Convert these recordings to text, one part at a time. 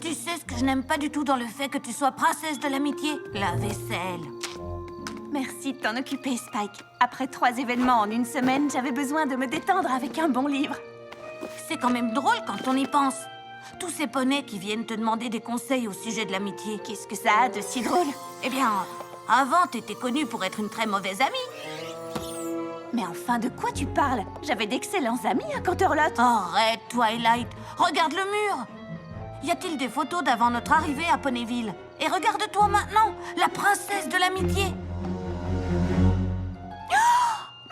Tu sais ce que je n'aime pas du tout dans le fait que tu sois princesse de l'amitié? La vaisselle. Merci de t'en occuper, Spike. Après 3 événements en une semaine, j'avais besoin de me détendre avec un bon livre. C'est quand même drôle quand on y pense. Tous ces poneys qui viennent te demander des conseils au sujet de l'amitié. Qu'est-ce que ça a de si drôle? Eh bien, avant, t'étais connue pour être une très mauvaise amie. Mais enfin, de quoi tu parles? J'avais d'excellents amis à Canterlot. Arrête, Twilight. Regarde le mur. Y a-t-il des photos d'avant notre arrivée à Ponyville? Et regarde-toi maintenant, la princesse de l'amitié.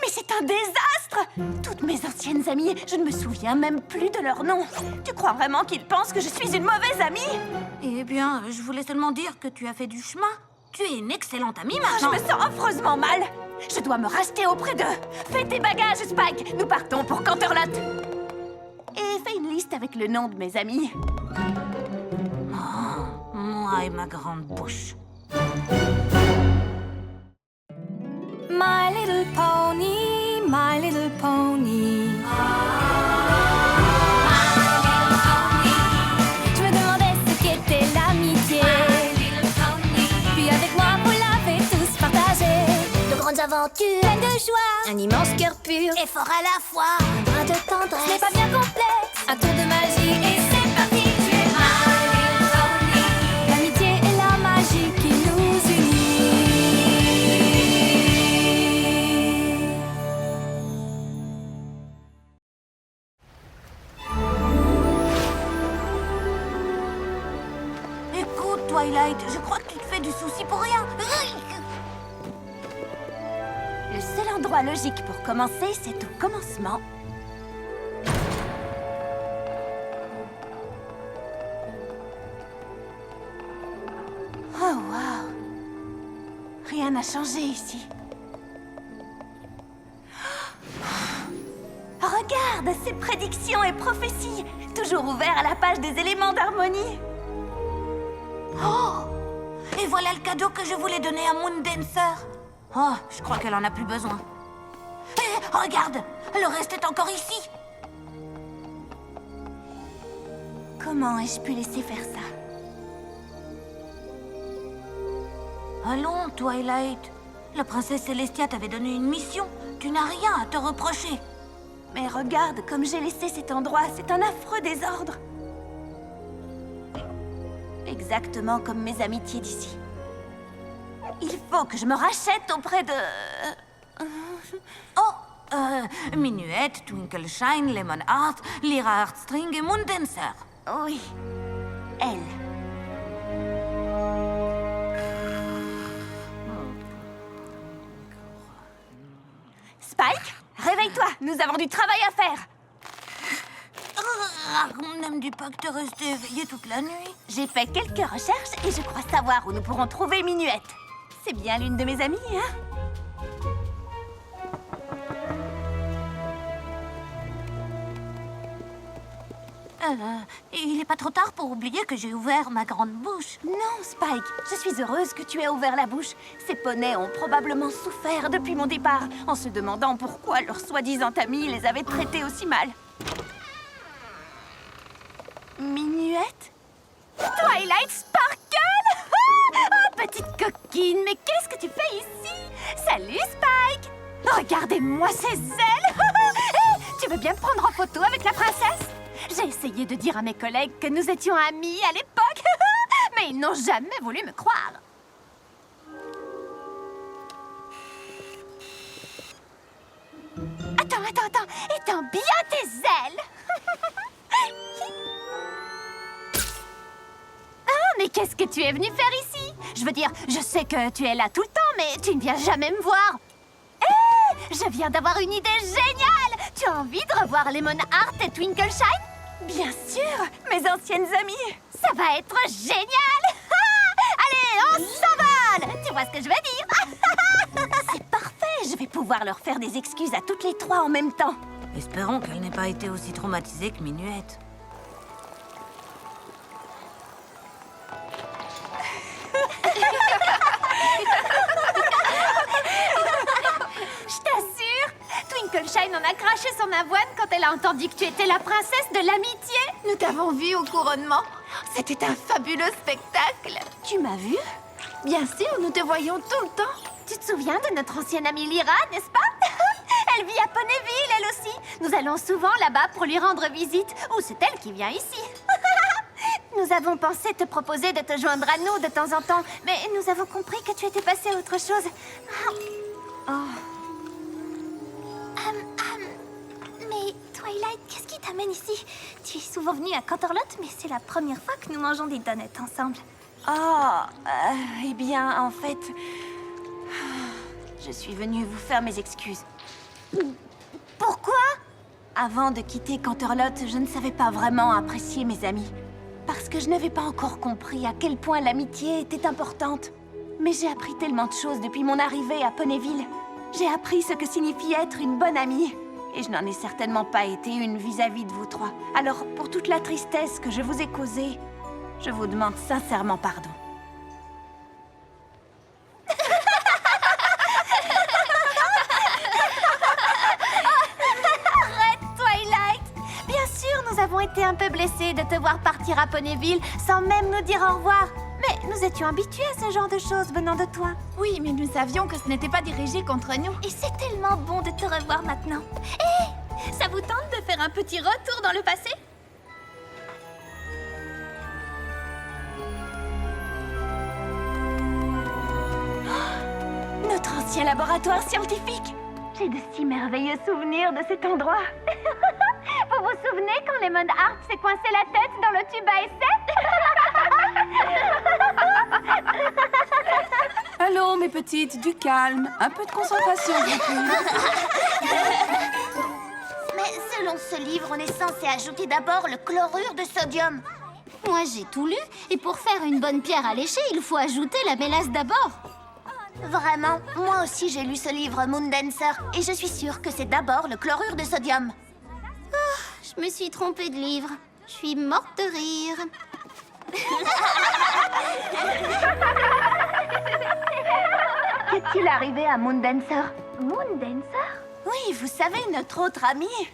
Mais c'est un désastre! Toutes mes anciennes amies, je ne me souviens même plus de leur nom. Tu crois vraiment qu'ils pensent que je suis une mauvaise amie? Eh bien, je voulais seulement dire que tu as fait du chemin. Tu es une excellente amie Je maintenant. me sens affreusement mal. Je dois me racheter auprès d'eux. Fais tes bagages, Spike. Nous partons pour Canterlot. Et fais une liste avec le nom de mes amis. Moi et ma grande bouche. My little pony, my little pony. Je me demandais ce qu'était l'amitié. Puis avec moi, vous l'avez tous partagé. De grandes aventures, Pleine de joie, un immense cœur pur, Et fort à la fois. un brin de ce tendresse. n'est pas bien complexe. Un tour de magie et c'est parti. Tu es my little pony. L'amitié et la magie qui nous unit. Écoute, Twilight, je crois que tu te fais du souci pour rien. Le seul endroit logique pour commencer, c'est au commencement. Oh, wow! Rien n'a changé ici. Regarde, ces prédictions et prophéties, toujours ouverts à la page des éléments d'harmonie. Oh! Et voilà le cadeau que je voulais donner à Moondancer. Oh, je crois qu'elle en a plus besoin. Hé, regarde! Le reste est encore ici. Comment ai-je pu laisser faire ça? Allons, Twilight. La princesse Célestia t'avait donné une mission. Tu n'as rien à te reprocher. Mais regarde comme j'ai laissé cet endroit, c'est un affreux désordre. Exactement comme mes amitiés d'ici. Il faut que je me rachète auprès de... Oh, Minuette, Twinkle Shine, Lemon Heart, Lyra Heartstring et Moondancer. Oui, elle. Spike, réveille-toi, nous avons du travail à faire. On ne me dit pas que t'es resté éveillé toute la nuit. J'ai fait quelques recherches et je crois savoir où nous pourrons trouver Minuette. C'est bien l'une de mes amies, hein? Il n'est pas trop tard pour oublier que j'ai ouvert ma grande bouche. Non, Spike, je suis heureuse que tu aies ouvert la bouche. Ces poneys ont probablement souffert depuis mon départ, en se demandant pourquoi leur soi-disant ami les avait traités aussi mal. Minuette? Twilight Sparkle? Oh, petite coquine, mais qu'est-ce que tu fais ici? Salut, Spike! Regardez-moi ces ailes! Hey, tu veux bien me prendre en photo avec la princesse? J'ai essayé de dire à mes collègues que nous étions amis à l'époque, mais ils n'ont jamais voulu me croire. Attends, étends bien tes ailes. Ah, mais qu'est-ce que tu es venu faire ici? Je veux dire, je sais que tu es là tout le temps, mais tu ne viens jamais me voir. Hé, je viens d'avoir une idée géniale. Tu as envie de revoir Lemon Heart et Twinkle Shine? Bien sûr, mes anciennes amies. Ça va être génial. Allez, on s'envole. Tu vois ce que je veux dire? C'est parfait, je vais pouvoir leur faire des excuses à toutes les trois en même temps. Espérons qu'elle n'ait pas été aussi traumatisée que Minuette. Je t'assure, Twinkle Shine en a craché son avoine quand elle a entendu que tu étais la princesse de l'amitié. Nous t'avons vu au couronnement. C'était un fabuleux spectacle. Tu m'as vu? Bien sûr, nous te voyons tout le temps. Tu te souviens de notre ancienne amie Lyra, n'est-ce pas? Elle vit à Ponyville, elle aussi. Nous allons souvent là-bas pour lui rendre visite. Ou c'est elle qui vient ici. Nous avons pensé te proposer de te joindre à nous de temps en temps, mais nous avons compris que tu étais passée à autre chose. Mais Twilight, qu'est-ce qui t'amène ici? Tu es souvent venue à Canterlot, mais c'est la première fois que nous mangeons des donuts ensemble. Eh bien, en fait... Je suis venue vous faire mes excuses. Pourquoi? Avant de quitter Canterlot, je ne savais pas vraiment apprécier mes amis. Parce que je n'avais pas encore compris à quel point l'amitié était importante. Mais j'ai appris tellement de choses depuis mon arrivée à Ponyville. J'ai appris ce que signifie être une bonne amie. Et je n'en ai certainement pas été une vis-à-vis de vous trois. Alors, pour toute la tristesse que je vous ai causée, je vous demande sincèrement pardon. Nous avons été un peu blessés de te voir partir à Ponyville sans même nous dire au revoir. Mais nous étions habitués à ce genre de choses venant de toi. Oui, mais nous savions que ce n'était pas dirigé contre nous. Et c'est tellement bon de te revoir maintenant. Hé, ça vous tente de faire un petit retour dans le passé? Notre ancien laboratoire scientifique. J'ai de si merveilleux souvenirs de cet endroit. Vous vous souvenez quand Lemon Hart s'est coincé la tête dans le tube à essai? Allons, mes petites, du calme. Un peu de concentration, je vous prie. Mais selon ce livre, on est censé ajouter d'abord le chlorure de sodium. Moi, j'ai tout lu, et pour faire une bonne pierre à lécher, il faut ajouter la mélasse d'abord. Vraiment, moi aussi j'ai lu ce livre Moondancer, et je suis sûre que c'est d'abord le chlorure de sodium. Je me suis trompée de livre. Je suis morte de rire. Qu'est-il arrivé à Moondancer? Moondancer? Oui, vous savez, notre autre amie.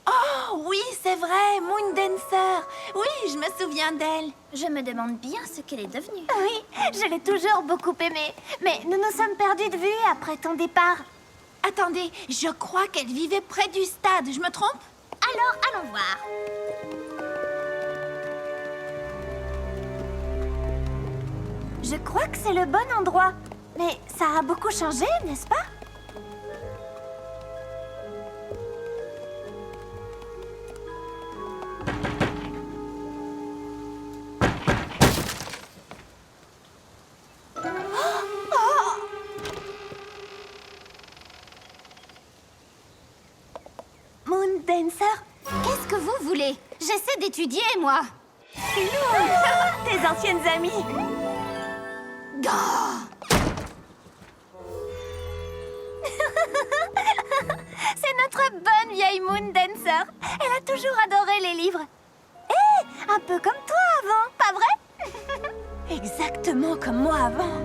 Oh, oui, c'est vrai, Moondancer. Oui, je me souviens d'elle. Je me demande bien ce qu'elle est devenue. Oui, je l'ai toujours beaucoup aimée. Mais nous nous sommes perdus de vue après ton départ. Attendez, je crois qu'elle vivait près du stade, je me trompe? Alors, allons voir. Je crois que c'est le bon endroit. Mais ça a beaucoup changé, n'est-ce pas? Moondancer? Qu'est-ce que vous voulez? J'essaie d'étudier, moi. Tes anciennes amies. C'est notre bonne vieille Moondancer. Elle a toujours adoré les livres. Hé, un peu comme toi avant, pas vrai? Exactement comme moi avant.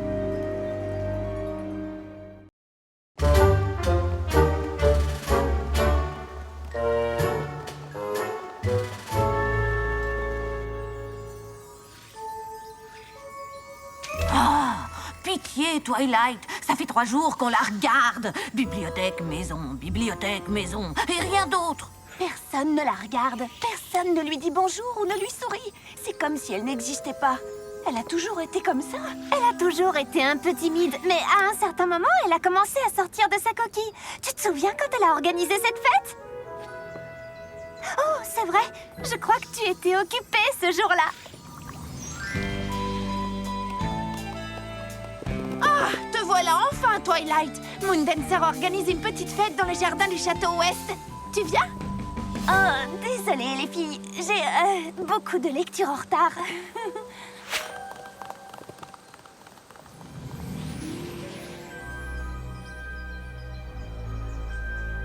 Pitié, Twilight, ça fait 3 jours qu'on la regarde. Bibliothèque, maison, et rien d'autre. Personne ne la regarde, personne ne lui dit bonjour ou ne lui sourit. C'est comme si elle n'existait pas. Elle a toujours été comme ça. Elle a toujours été un peu timide, mais à un certain moment, elle a commencé à sortir de sa coquille. Tu te souviens quand elle a organisé cette fête? Oh, c'est vrai, je crois que tu étais occupée ce jour-là. Ah, te voilà enfin, Twilight. Moondancer organise une petite fête dans le jardin du château ouest. Tu viens? Oh, désolée les filles, j'ai beaucoup de lectures en retard.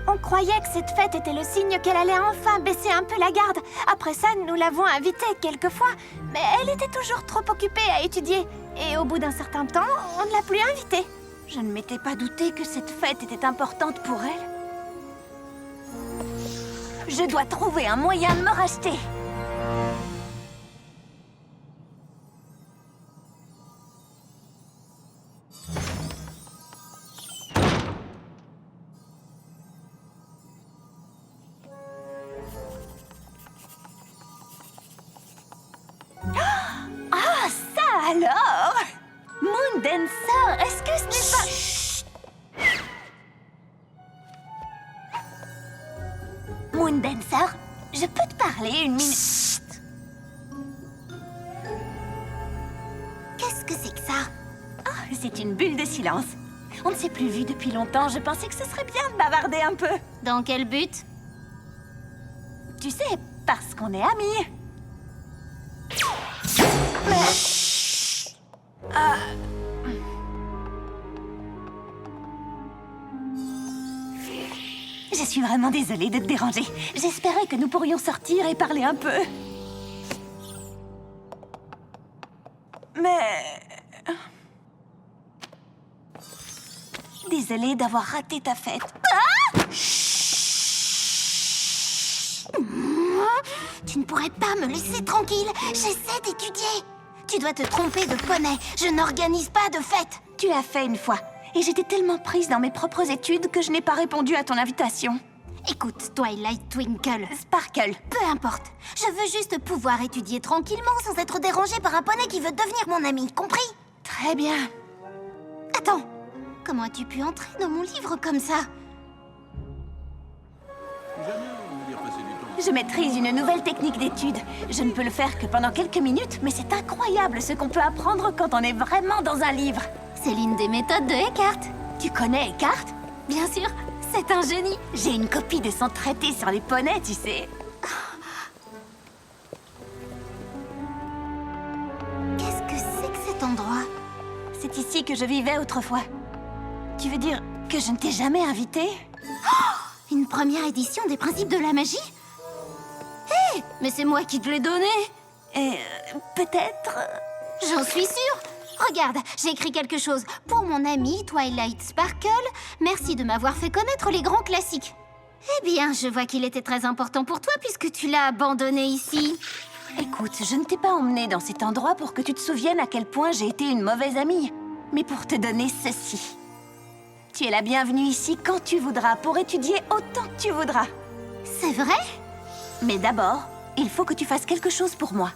On croyait que cette fête était le signe qu'elle allait enfin baisser un peu la garde. Après ça, nous l'avons invitée quelques fois, mais elle était toujours trop occupée à étudier. Et au bout d'un certain temps, on ne l'a plus invitée. Je ne m'étais pas douté que cette fête était importante pour elle. Je dois trouver un moyen de me racheter. Moondancer, je peux te parler une minute? Qu'est-ce que c'est que ça? Oh, c'est une bulle de silence. On ne s'est plus vu depuis longtemps, je pensais que ce serait bien de bavarder un peu. Dans quel but? Tu sais, parce qu'on est amis. Je suis vraiment désolée de te déranger. J'espérais que nous pourrions sortir et parler un peu. Mais... Désolée d'avoir raté ta fête. Tu ne pourrais pas me laisser tranquille. J'essaie d'étudier. Tu dois te tromper de poney. Je n'organise pas de fête. Tu l'as fait une fois. Et j'étais tellement prise dans mes propres études que je n'ai pas répondu à ton invitation. Écoute, Twilight Twinkle. Sparkle. Peu importe. Je veux juste pouvoir étudier tranquillement sans être dérangée par un poney qui veut devenir mon ami. Compris? Très bien. Attends. Comment as-tu pu entrer dans mon livre comme ça? Je maîtrise une nouvelle technique d'étude. Je ne peux le faire que pendant quelques minutes, mais c'est incroyable ce qu'on peut apprendre quand on est vraiment dans un livre. C'est l'une des méthodes de Eckhart. Tu connais Eckhart? Bien sûr, c'est un génie. J'ai une copie de son traité sur les poneys, tu sais. Qu'est-ce que c'est que cet endroit? C'est ici que je vivais autrefois. Tu veux dire que je ne t'ai jamais invitée? Une première édition des principes de la magie? Hé, mais c'est moi qui te l'ai donné. Peut-être... J'en suis sûre. Regarde, j'ai écrit quelque chose. Pour mon ami Twilight Sparkle, merci de m'avoir fait connaître les grands classiques. Eh bien, je vois qu'il était très important pour toi puisque tu l'as abandonné ici. Écoute, je ne t'ai pas emmenée dans cet endroit pour que tu te souviennes à quel point j'ai été une mauvaise amie, mais pour te donner ceci. Tu es la bienvenue ici quand tu voudras, pour étudier autant que tu voudras. C'est vrai? Mais d'abord, il faut que tu fasses quelque chose pour moi.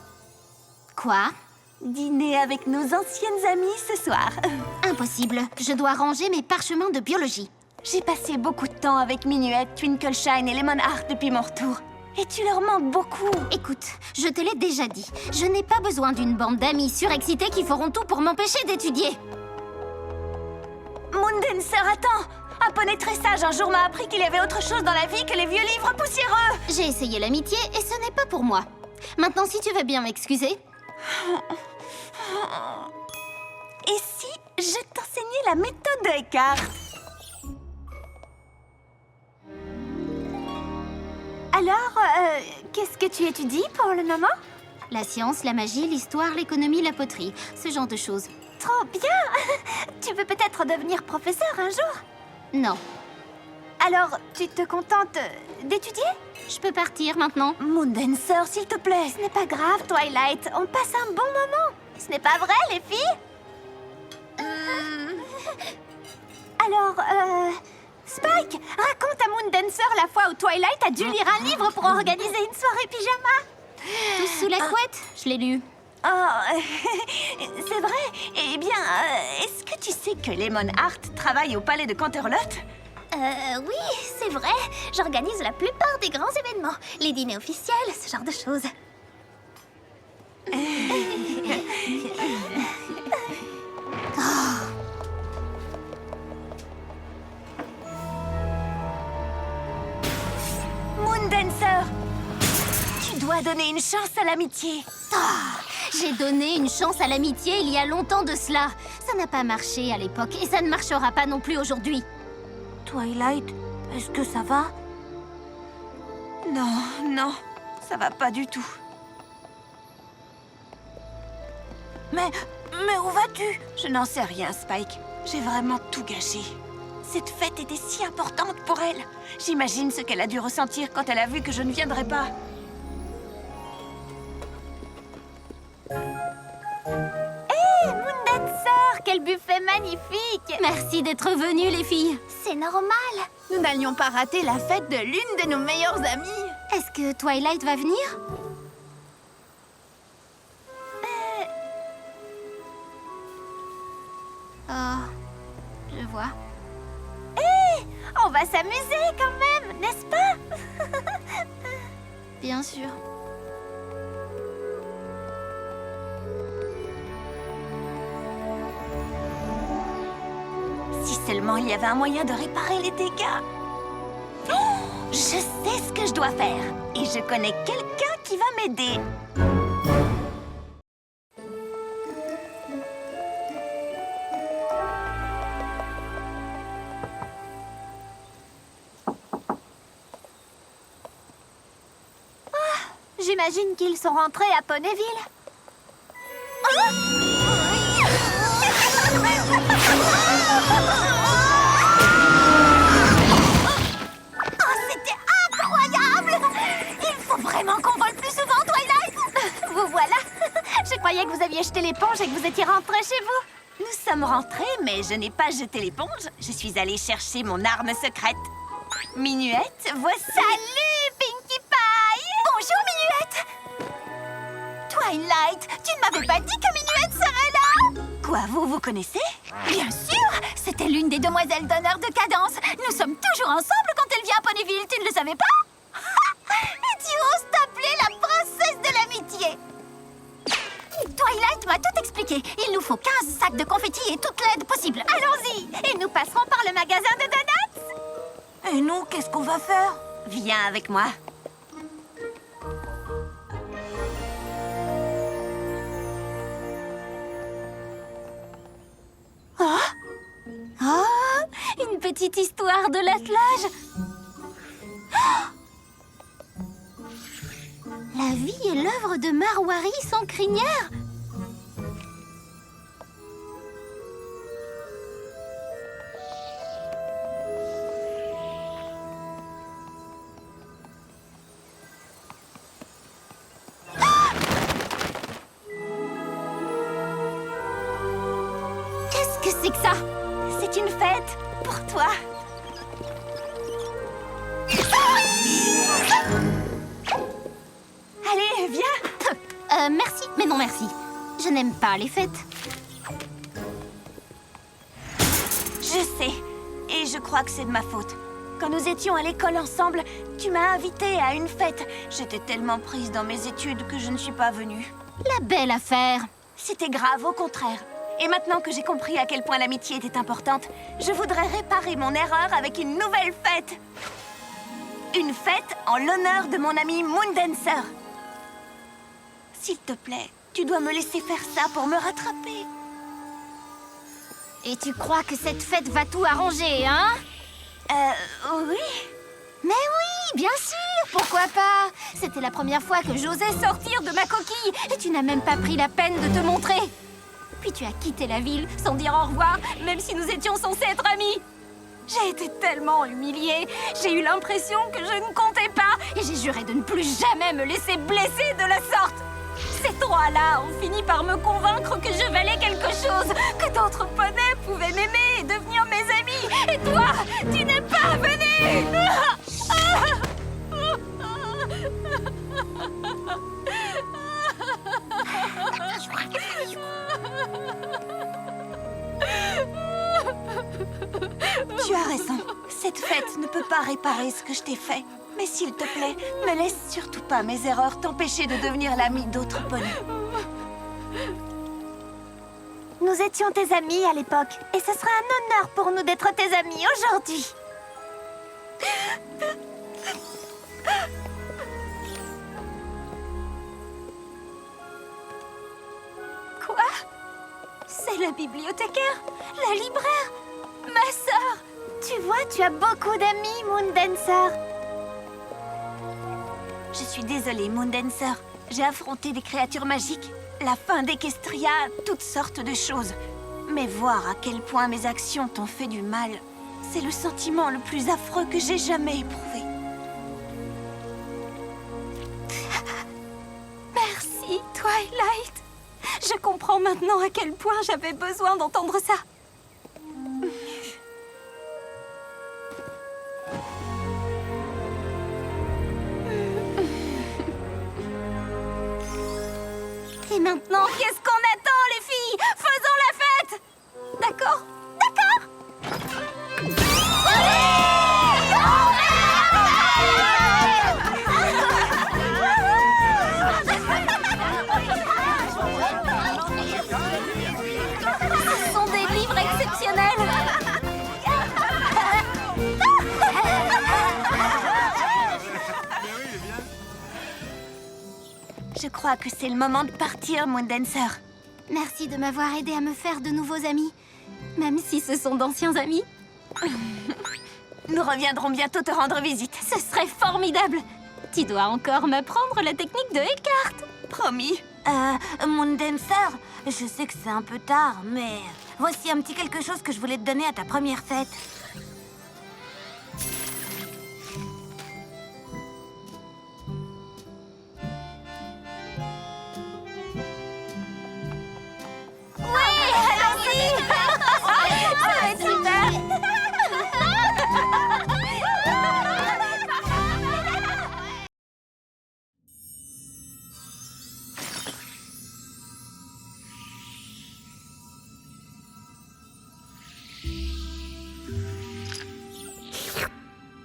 Quoi? Dîner avec nos anciennes amies ce soir. Impossible, je dois ranger mes parchemins de biologie. J'ai passé beaucoup de temps avec Minuet, Twinkleshine et Lemonheart depuis mon retour. Et tu leur manques beaucoup. Écoute, je te l'ai déjà dit, je n'ai pas besoin d'une bande d'amis surexcités qui feront tout pour m'empêcher d'étudier. Moondancer, attends! Un poney très sage un jour m'a appris qu'il y avait autre chose dans la vie que les vieux livres poussiéreux. J'ai essayé l'amitié et ce n'est pas pour moi. Maintenant, si tu veux bien m'excuser. Et si je t'enseignais la méthode de Eckhart? Alors, qu'est-ce que tu étudies pour le moment? La science, la magie, l'histoire, l'économie, la poterie, ce genre de choses. Trop bien! Tu veux peut-être devenir professeur un jour? Non. Alors, tu te contentes d'étudier? Je peux partir maintenant. Moondancer, s'il te plaît. Ce n'est pas grave, Twilight. On passe un bon moment. Ce n'est pas vrai, les filles? Alors, Spike, raconte à Moondancer la fois où Twilight a dû lire un livre pour organiser une soirée pyjama. Tous sous la couette, je l'ai lu. Oh, c'est vrai. Eh bien, est-ce que tu sais que Lemonheart travaille au palais de Canterlot? Oui, c'est vrai. J'organise la plupart des grands événements. Les dîners officiels, ce genre de choses. Moondancer, tu dois donner une chance à l'amitié. J'ai donné une chance à l'amitié il y a longtemps de cela. Ça n'a pas marché à l'époque et ça ne marchera pas non plus aujourd'hui. Twilight, est-ce que ça va? Non, non, ça va pas du tout. Mais où vas-tu? Je n'en sais rien, Spike. J'ai vraiment tout gâché. Cette fête était si importante pour elle. J'imagine ce qu'elle a dû ressentir quand elle a vu que je ne viendrais pas. Moondancer, quel buffet magnifique! Merci d'être venus, les filles. C'est normal. Nous n'allions pas rater la fête de l'une de nos meilleures amies. Est-ce que Twilight va venir? Oh, je vois. On va s'amuser quand même, n'est-ce pas? Bien sûr. Si seulement il y avait un moyen de réparer les dégâts. Oh, je sais ce que je dois faire. Et je connais quelqu'un qui va m'aider. J'imagine qu'ils sont rentrés à Ponyville. C'était incroyable! Il faut vraiment qu'on vole plus souvent, Twilight! Vous voilà. Je croyais que vous aviez jeté l'éponge et que vous étiez rentrés chez vous. Nous sommes rentrés, mais je n'ai pas jeté l'éponge. Je suis allée chercher mon arme secrète. Minuette, voici... Salut, Pinkie Pie! Bonjour, Minuette! Twilight, tu ne m'avais pas dit que Minuette serait là! Quoi, vous connaissez? Bien sûr! C'était l'une des demoiselles d'honneur de Cadence. Nous sommes toujours ensemble quand elle vient à Ponyville, tu ne le savais pas? Et tu oses t'appeler la princesse de l'amitié! Twilight m'a tout expliqué. Il nous faut 15 sacs de confettis et toute l'aide possible. Allons-y! Et nous passerons par le magasin de donuts. Et nous, qu'est-ce qu'on va faire? Viens avec moi. Une petite histoire de l'attelage. La vie et l'œuvre de Marwari sans crinière. Qu'est-ce que c'est que ça? C'est une fête pour toi. Allez, viens. Merci, mais non merci. Je n'aime pas les fêtes. Je sais. Et je crois que c'est de ma faute. Quand nous étions à l'école ensemble, tu m'as invitée à une fête. J'étais tellement prise dans mes études que je ne suis pas venue. La belle affaire. C'était grave, au contraire. Et maintenant que j'ai compris à quel point l'amitié était importante, je voudrais réparer mon erreur avec une nouvelle fête. Une fête en l'honneur de mon ami Moondancer. S'il te plaît, tu dois me laisser faire ça pour me rattraper. Et tu crois que cette fête va tout arranger, hein? Oui. Mais oui, bien sûr, pourquoi pas? C'était la première fois que j'osais sortir de ma coquille et tu n'as même pas pris la peine de te montrer. Puis tu as quitté la ville sans dire au revoir, même si nous étions censés être amis. J'ai été tellement humiliée, j'ai eu l'impression que je ne comptais pas et j'ai juré de ne plus jamais me laisser blesser de la sorte. Ces trois-là ont fini par me convaincre que je valais quelque chose, que d'autres poneys pouvaient m'aimer et devenir mes amis. Et toi, tu n'es pas venu. Tu as raison. Cette fête ne peut pas réparer ce que je t'ai fait. Mais s'il te plaît, ne laisse surtout pas mes erreurs t'empêcher de devenir l'ami d'autres poneys. Nous étions tes amis à l'époque, et ce serait un honneur pour nous d'être tes amis aujourd'hui. Quoi? C'est la bibliothécaire, la libraire, ma sœur. Tu vois, tu as beaucoup d'amis, Moondancer. Je suis désolée, Moondancer. J'ai affronté des créatures magiques, la fin d'Equestria, toutes sortes de choses. Mais voir à quel point mes actions t'ont fait du mal, c'est le sentiment le plus affreux que j'ai jamais éprouvé. Merci, Twilight. Je comprends maintenant à quel point j'avais besoin d'entendre ça. Et maintenant, qu'est-ce qu'on attend, les filles? Faisons la fête! D'accord? D'accord? Je crois que c'est le moment de partir, Moondancer. Merci de m'avoir aidé à me faire de nouveaux amis. Même si ce sont d'anciens amis. Nous reviendrons bientôt te rendre visite. Ce serait formidable. Tu dois encore m'apprendre la technique de Eckhart. Promis. Moondancer, je sais que c'est un peu tard, mais voici un petit quelque chose que je voulais te donner à ta première fête.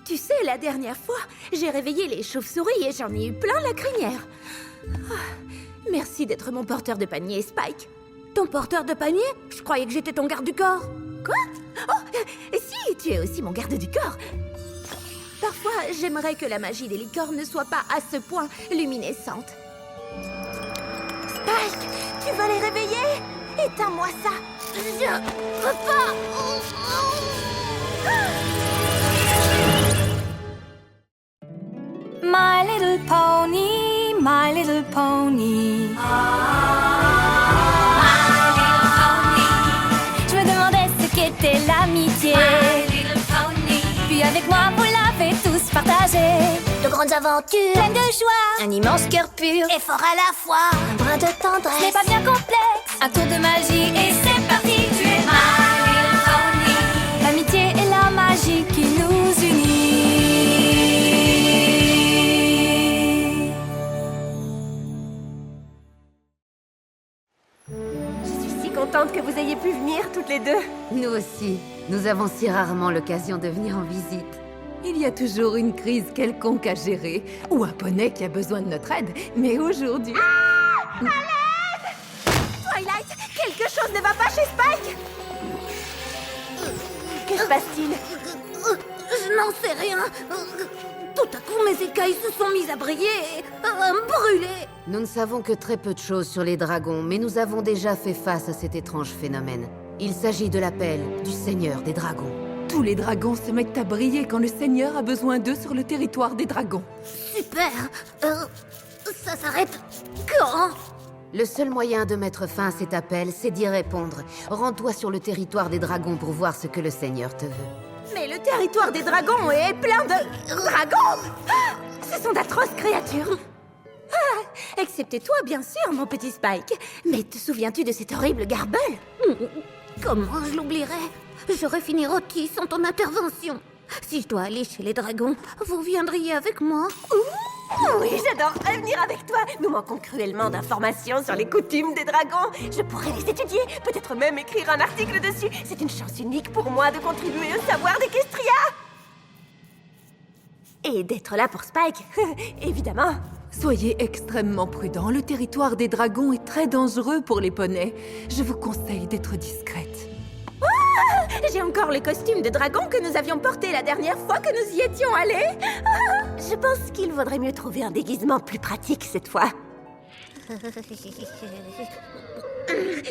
Tu sais, la dernière fois, j'ai réveillé les chauves-souris et j'en ai eu plein la crinière. Ah, merci d'être mon porteur de panier, Spike. Ton porteur de panier? Je croyais que j'étais ton garde du corps. Quoi? Oh, si, tu es aussi mon garde du corps. Parfois, j'aimerais que la magie des licornes ne soit pas à ce point luminescente. Spike, tu vas les réveiller? Éteins-moi ça. Je peux pas. My little pony, my little pony. Je me demandais ce qu'était l'amitié. Puis avec moi, vous l'avez tous partagé. De grandes aventures, Pleine de joie, un immense cœur pur, Et fort à la fois. un brin de ce n'est tendresse. pas bien complexe. Un tour de magie et c'est parti. Tu es my little pony. L'amitié est la magie qui nous unit. Je suis si contente que vous ayez pu venir toutes les deux. Nous aussi. Nous avons si rarement l'occasion de venir en visite. Il y a toujours une crise quelconque à gérer, ou un poney qui a besoin de notre aide, mais aujourd'hui... Twilight, quelque chose ne va pas chez Spike. Que se passe-t-il? Je n'en sais rien. Tout à coup, mes écailles se sont mises à briller et à me brûler. Nous ne savons que très peu de choses sur les dragons, mais nous avons déjà fait face à cet étrange phénomène. Il s'agit de l'appel du Seigneur des Dragons. Tous les dragons se mettent à briller quand le Seigneur a besoin d'eux sur le territoire des dragons. Super. Ça s'arrête quand? Le seul moyen de mettre fin à cet appel, c'est d'y répondre. Rends-toi sur le territoire des dragons pour voir ce que le Seigneur te veut. Mais le territoire des dragons est plein de... dragons! Ah, ce sont d'atroces créatures. Ah, excepté toi, bien sûr, mon petit Spike. Mais te souviens-tu de cette horrible garbeule? Comment je l'oublierais? J'aurais fini rôti sans ton intervention. Si je dois aller chez les dragons, vous viendriez avec moi? Oui, j'adorerais venir avec toi. Nous manquons cruellement d'informations sur les coutumes des dragons. Je pourrais les étudier, peut-être même écrire un article dessus. C'est une chance unique pour moi de contribuer au savoir d'Equestria. Et d'être là pour Spike, évidemment. Soyez extrêmement prudents, le territoire des dragons est très dangereux pour les poneys. Je vous conseille d'être discrète. J'ai encore les costumes de dragon que nous avions portés la dernière fois que nous y étions allés. Ah, je pense qu'il vaudrait mieux trouver un déguisement plus pratique cette fois.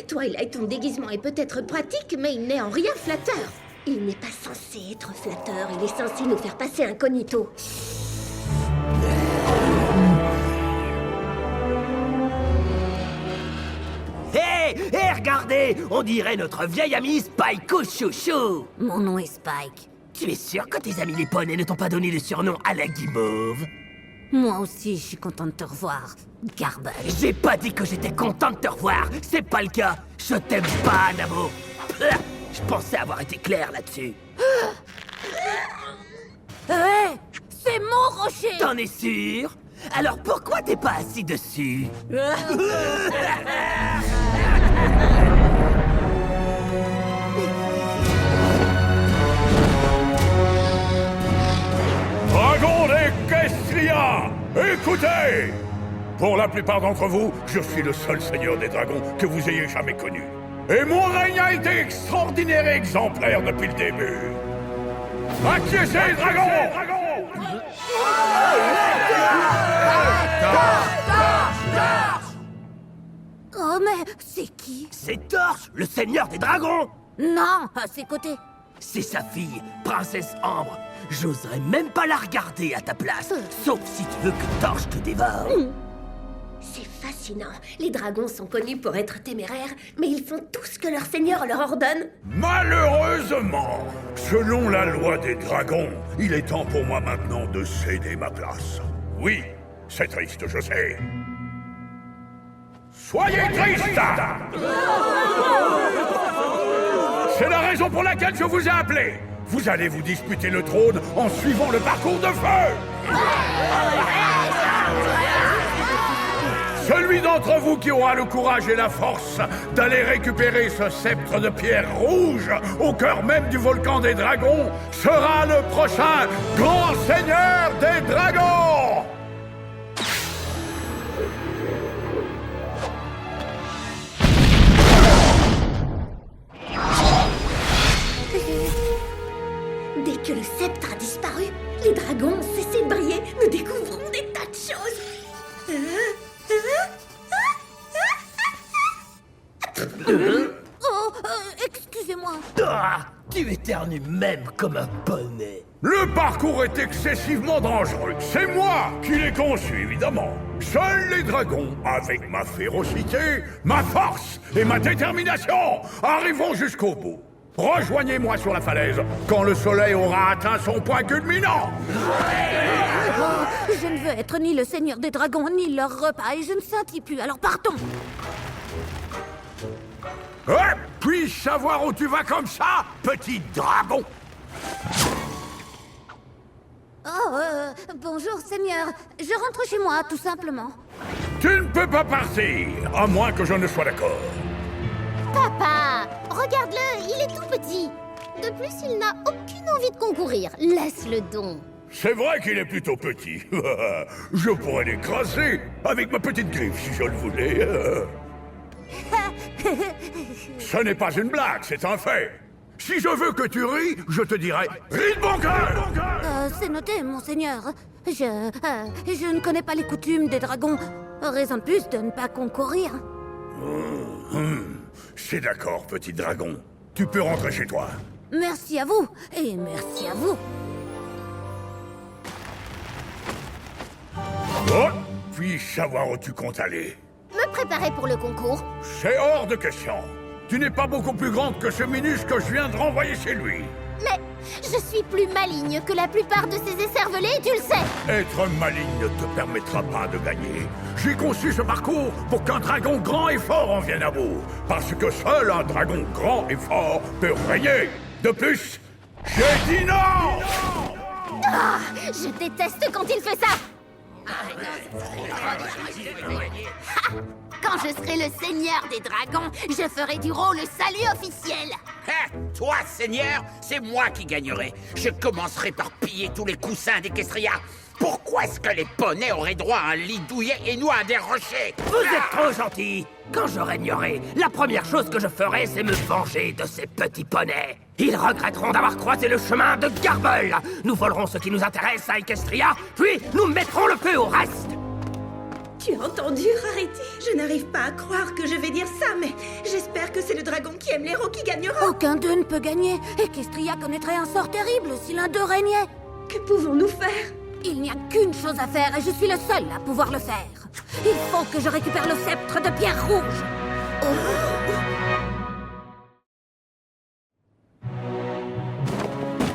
Twilight, ton déguisement est peut-être pratique, mais il n'est en rien flatteur. Il n'est pas censé être flatteur, il est censé nous faire passer incognito. Hé, regardez, on dirait notre vieille amie Spike Chouchou. Mon nom est Spike. Tu es sûr que tes amis les poneys ne t'ont pas donné le surnom à la guimauve? Moi aussi, je suis contente de te revoir, Garble. J'ai pas dit que j'étais content de te revoir, c'est pas le cas. Je t'aime pas, Namo. Je pensais avoir été clair là-dessus. Hé, c'est mon rocher. T'en es sûr? Alors pourquoi t'es pas assis dessus? Dragon d'Equestria, écoutez! Pour la plupart d'entre vous, je suis le seul seigneur des dragons que vous ayez jamais connu. Et mon règne a été extraordinaire et exemplaire depuis le début. Acquiescez, dragons! C'est Torche, le seigneur des dragons! Non, à ses côtés. C'est sa fille, Princesse Ambre. J'oserais même pas la regarder à ta place, sauf si tu veux que Torche te dévore. C'est fascinant. Les dragons sont connus pour être téméraires, mais ils font tout ce que leur seigneur leur ordonne. Malheureusement, selon la loi des dragons, il est temps pour moi maintenant de céder ma place. Oui, c'est triste, je sais. Soyez tristes! C'est la raison pour laquelle je vous ai appelé. Vous allez vous disputer le trône en suivant le parcours de feu. Celui d'entre vous qui aura le courage et la force d'aller récupérer ce sceptre de pierre rouge au cœur même du volcan des dragons sera le prochain grand seigneur des dragons! Dès que le sceptre a disparu, les dragons ont cessé de briller. Nous découvrons des tas de choses. Oh, excusez-moi. Ah, tu éternues même comme un poney. Le parcours est excessivement dangereux. C'est moi qui l'ai conçu, évidemment. Seuls les dragons, avec ma férocité, ma force et ma détermination, arriveront jusqu'au bout. Rejoignez-moi sur la falaise quand le soleil aura atteint son point culminant. Oh, je ne veux être ni le seigneur des dragons, ni leur repas, et je ne scintille plus, alors partons. Puis-je savoir où tu vas comme ça, petit dragon? Oh, bonjour, seigneur. Je rentre chez moi, tout simplement. Tu ne peux pas partir, à moins que je ne sois d'accord. Papa, regarde-le, il est tout petit. De plus, il n'a aucune envie de concourir. Laisse-le donc. C'est vrai qu'il est plutôt petit. Je pourrais l'écraser avec ma petite griffe si je le voulais. Ce n'est pas une blague, c'est un fait. Si je veux que tu ris, je te dirai « Ris de bon cœur !» C'est noté, monseigneur. Je ne connais pas les coutumes des dragons. Raison de plus de ne pas concourir. C'est d'accord, petit dragon. Tu peux rentrer chez toi. Merci à vous, et merci à vous. Oh, puis-je savoir où tu comptes aller? Me préparer pour le concours. C'est hors de question. Tu n'es pas beaucoup plus grande que ce minus que je viens de renvoyer chez lui. Mais je suis plus maligne que la plupart de ces écervelés, tu le sais. Être maligne ne te permettra pas de gagner. J'ai conçu ce parcours pour qu'un dragon grand et fort en vienne à bout. Parce que seul un dragon grand et fort peut régner. De plus, j'ai dit non! Ah, je déteste quand il fait ça. Quand je serai le seigneur des dragons, je ferai du rôle le salut officiel. Toi, seigneur, c'est moi qui gagnerai. Je commencerai par piller tous les coussins d'Equestria. Pourquoi est-ce que les poneys auraient droit à un lit douillet et nous à des rochers? Vous êtes trop gentil. Quand je régnerai, la première chose que je ferai, c'est me venger de ces petits poneys. Ils regretteront d'avoir croisé le chemin de Garble. Nous volerons ce qui nous intéresse à Equestria, puis nous mettrons le feu au reste. Tu as entendu, Rarity? Je n'arrive pas à croire que je vais dire ça, mais j'espère que c'est le dragon qui aime l'héros qui gagnera. Aucun d'eux ne peut gagner. Equestria connaîtrait un sort terrible si l'un d'eux régnait. Que pouvons-nous faire? Il n'y a qu'une chose à faire et je suis le seul à pouvoir le faire. Il faut que je récupère le sceptre de pierre rouge.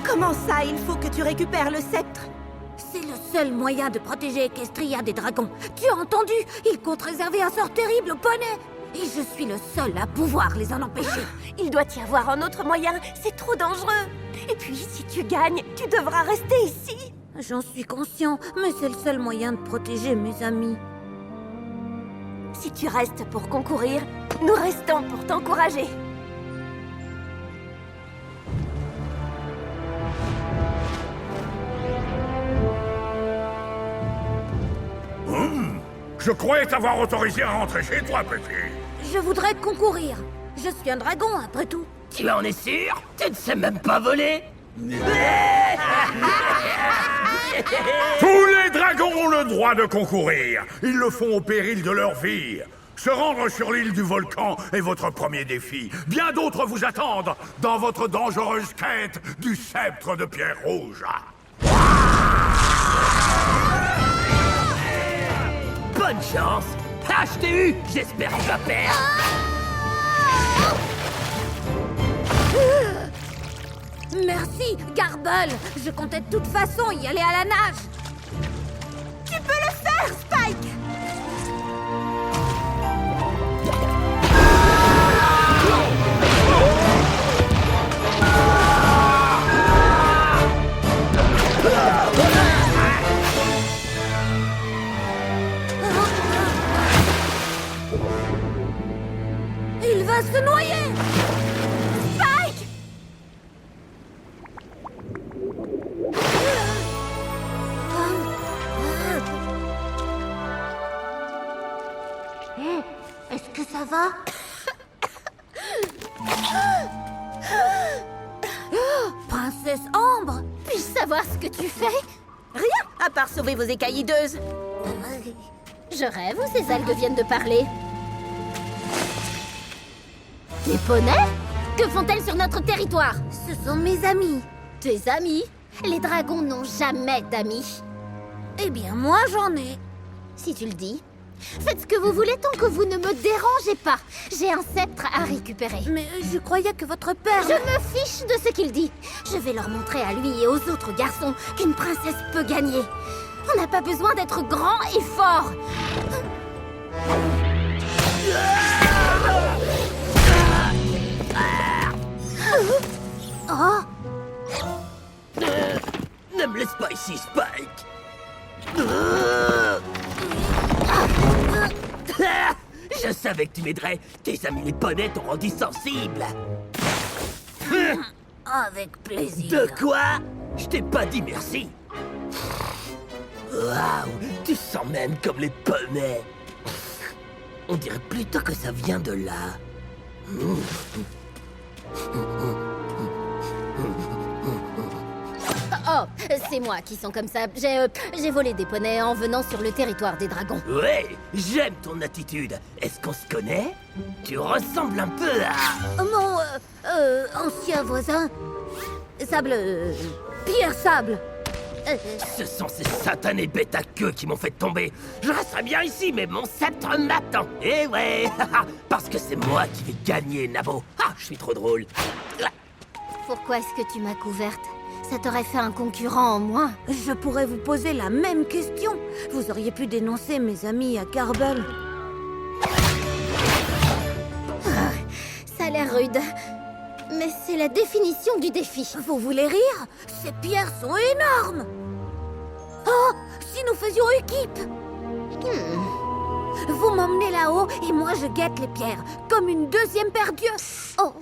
Comment ça, il faut que tu récupères le sceptre? C'est le seul moyen de protéger Equestria des dragons. Tu as entendu? Ils comptent réserver un sort terrible aux poneys. Et je suis le seul à pouvoir les en empêcher. Il doit y avoir un autre moyen, c'est trop dangereux. Et puis, si tu gagnes, tu devras rester ici. J'en suis conscient, mais c'est le seul moyen de protéger mes amis. Si tu restes pour concourir, nous restons pour t'encourager. Je croyais t'avoir autorisé à rentrer chez toi, petit. Je voudrais concourir. Je suis un dragon, après tout. Tu en es sûr? Tu ne sais même pas voler? Tous les dragons ont le droit de concourir. Ils le font au péril de leur vie. Se rendre sur l'île du volcan est votre premier défi. Bien d'autres vous attendent dans votre dangereuse quête du sceptre de pierre rouge. Bonne chance. Ah, je t'ai eu. J'espère que tu vas perdre. Merci, Garble. Je comptais de toute façon y aller à la nage. Tu peux le faire, Spike! Il va se noyer! Spike! Est-ce que ça va? Princesse Ambre! Puis-je savoir ce que tu fais? Rien, à part sauver vos écailles hideuses. Je rêve ou ces algues viennent de parler? Des poneys? Que font-elles sur notre territoire? Ce sont mes amis. Tes amis? Les dragons n'ont jamais d'amis. Eh bien, moi, j'en ai. Si tu le dis. Faites ce que vous voulez tant que vous ne me dérangez pas. J'ai un sceptre à récupérer. Mais je croyais que votre père... Je me fiche de ce qu'il dit. Je vais leur montrer à lui et aux autres garçons qu'une princesse peut gagner. On n'a pas besoin d'être grand et fort. Oh! Ne me laisse pas ici, Spike. Je savais que tu m'aiderais. Tes amis les poneys t'ont rendu sensible. Avec plaisir. De quoi? Je t'ai pas dit merci. Waouh, tu sens même comme les poneys. On dirait plutôt que ça vient de là. Oh, c'est moi qui sens comme ça. J'ai volé des poneys en venant sur le territoire des dragons. Ouais, j'aime ton attitude. Est-ce qu'on se connaît? Tu ressembles un peu à... Mon ancien voisin, Sable... Pierre Sable. Ce sont ces satanés bêtes à queue qui m'ont fait tomber. Je resterai bien ici, mais mon sceptre m'attend. Eh ouais, parce que c'est moi qui vais gagner, Nabo. Ah, je suis trop drôle. Pourquoi est-ce que tu m'as couverte? Ça t'aurait fait un concurrent en moins. Je pourrais vous poser la même question. Vous auriez pu dénoncer mes amis à Garble. Ça a l'air rude. Mais c'est la définition du défi. Vous voulez rire? Ces pierres sont énormes. Oh, si nous faisions équipe. Vous m'emmenez là-haut et moi je guette les pierres, comme une deuxième paire d'yeux. Oh.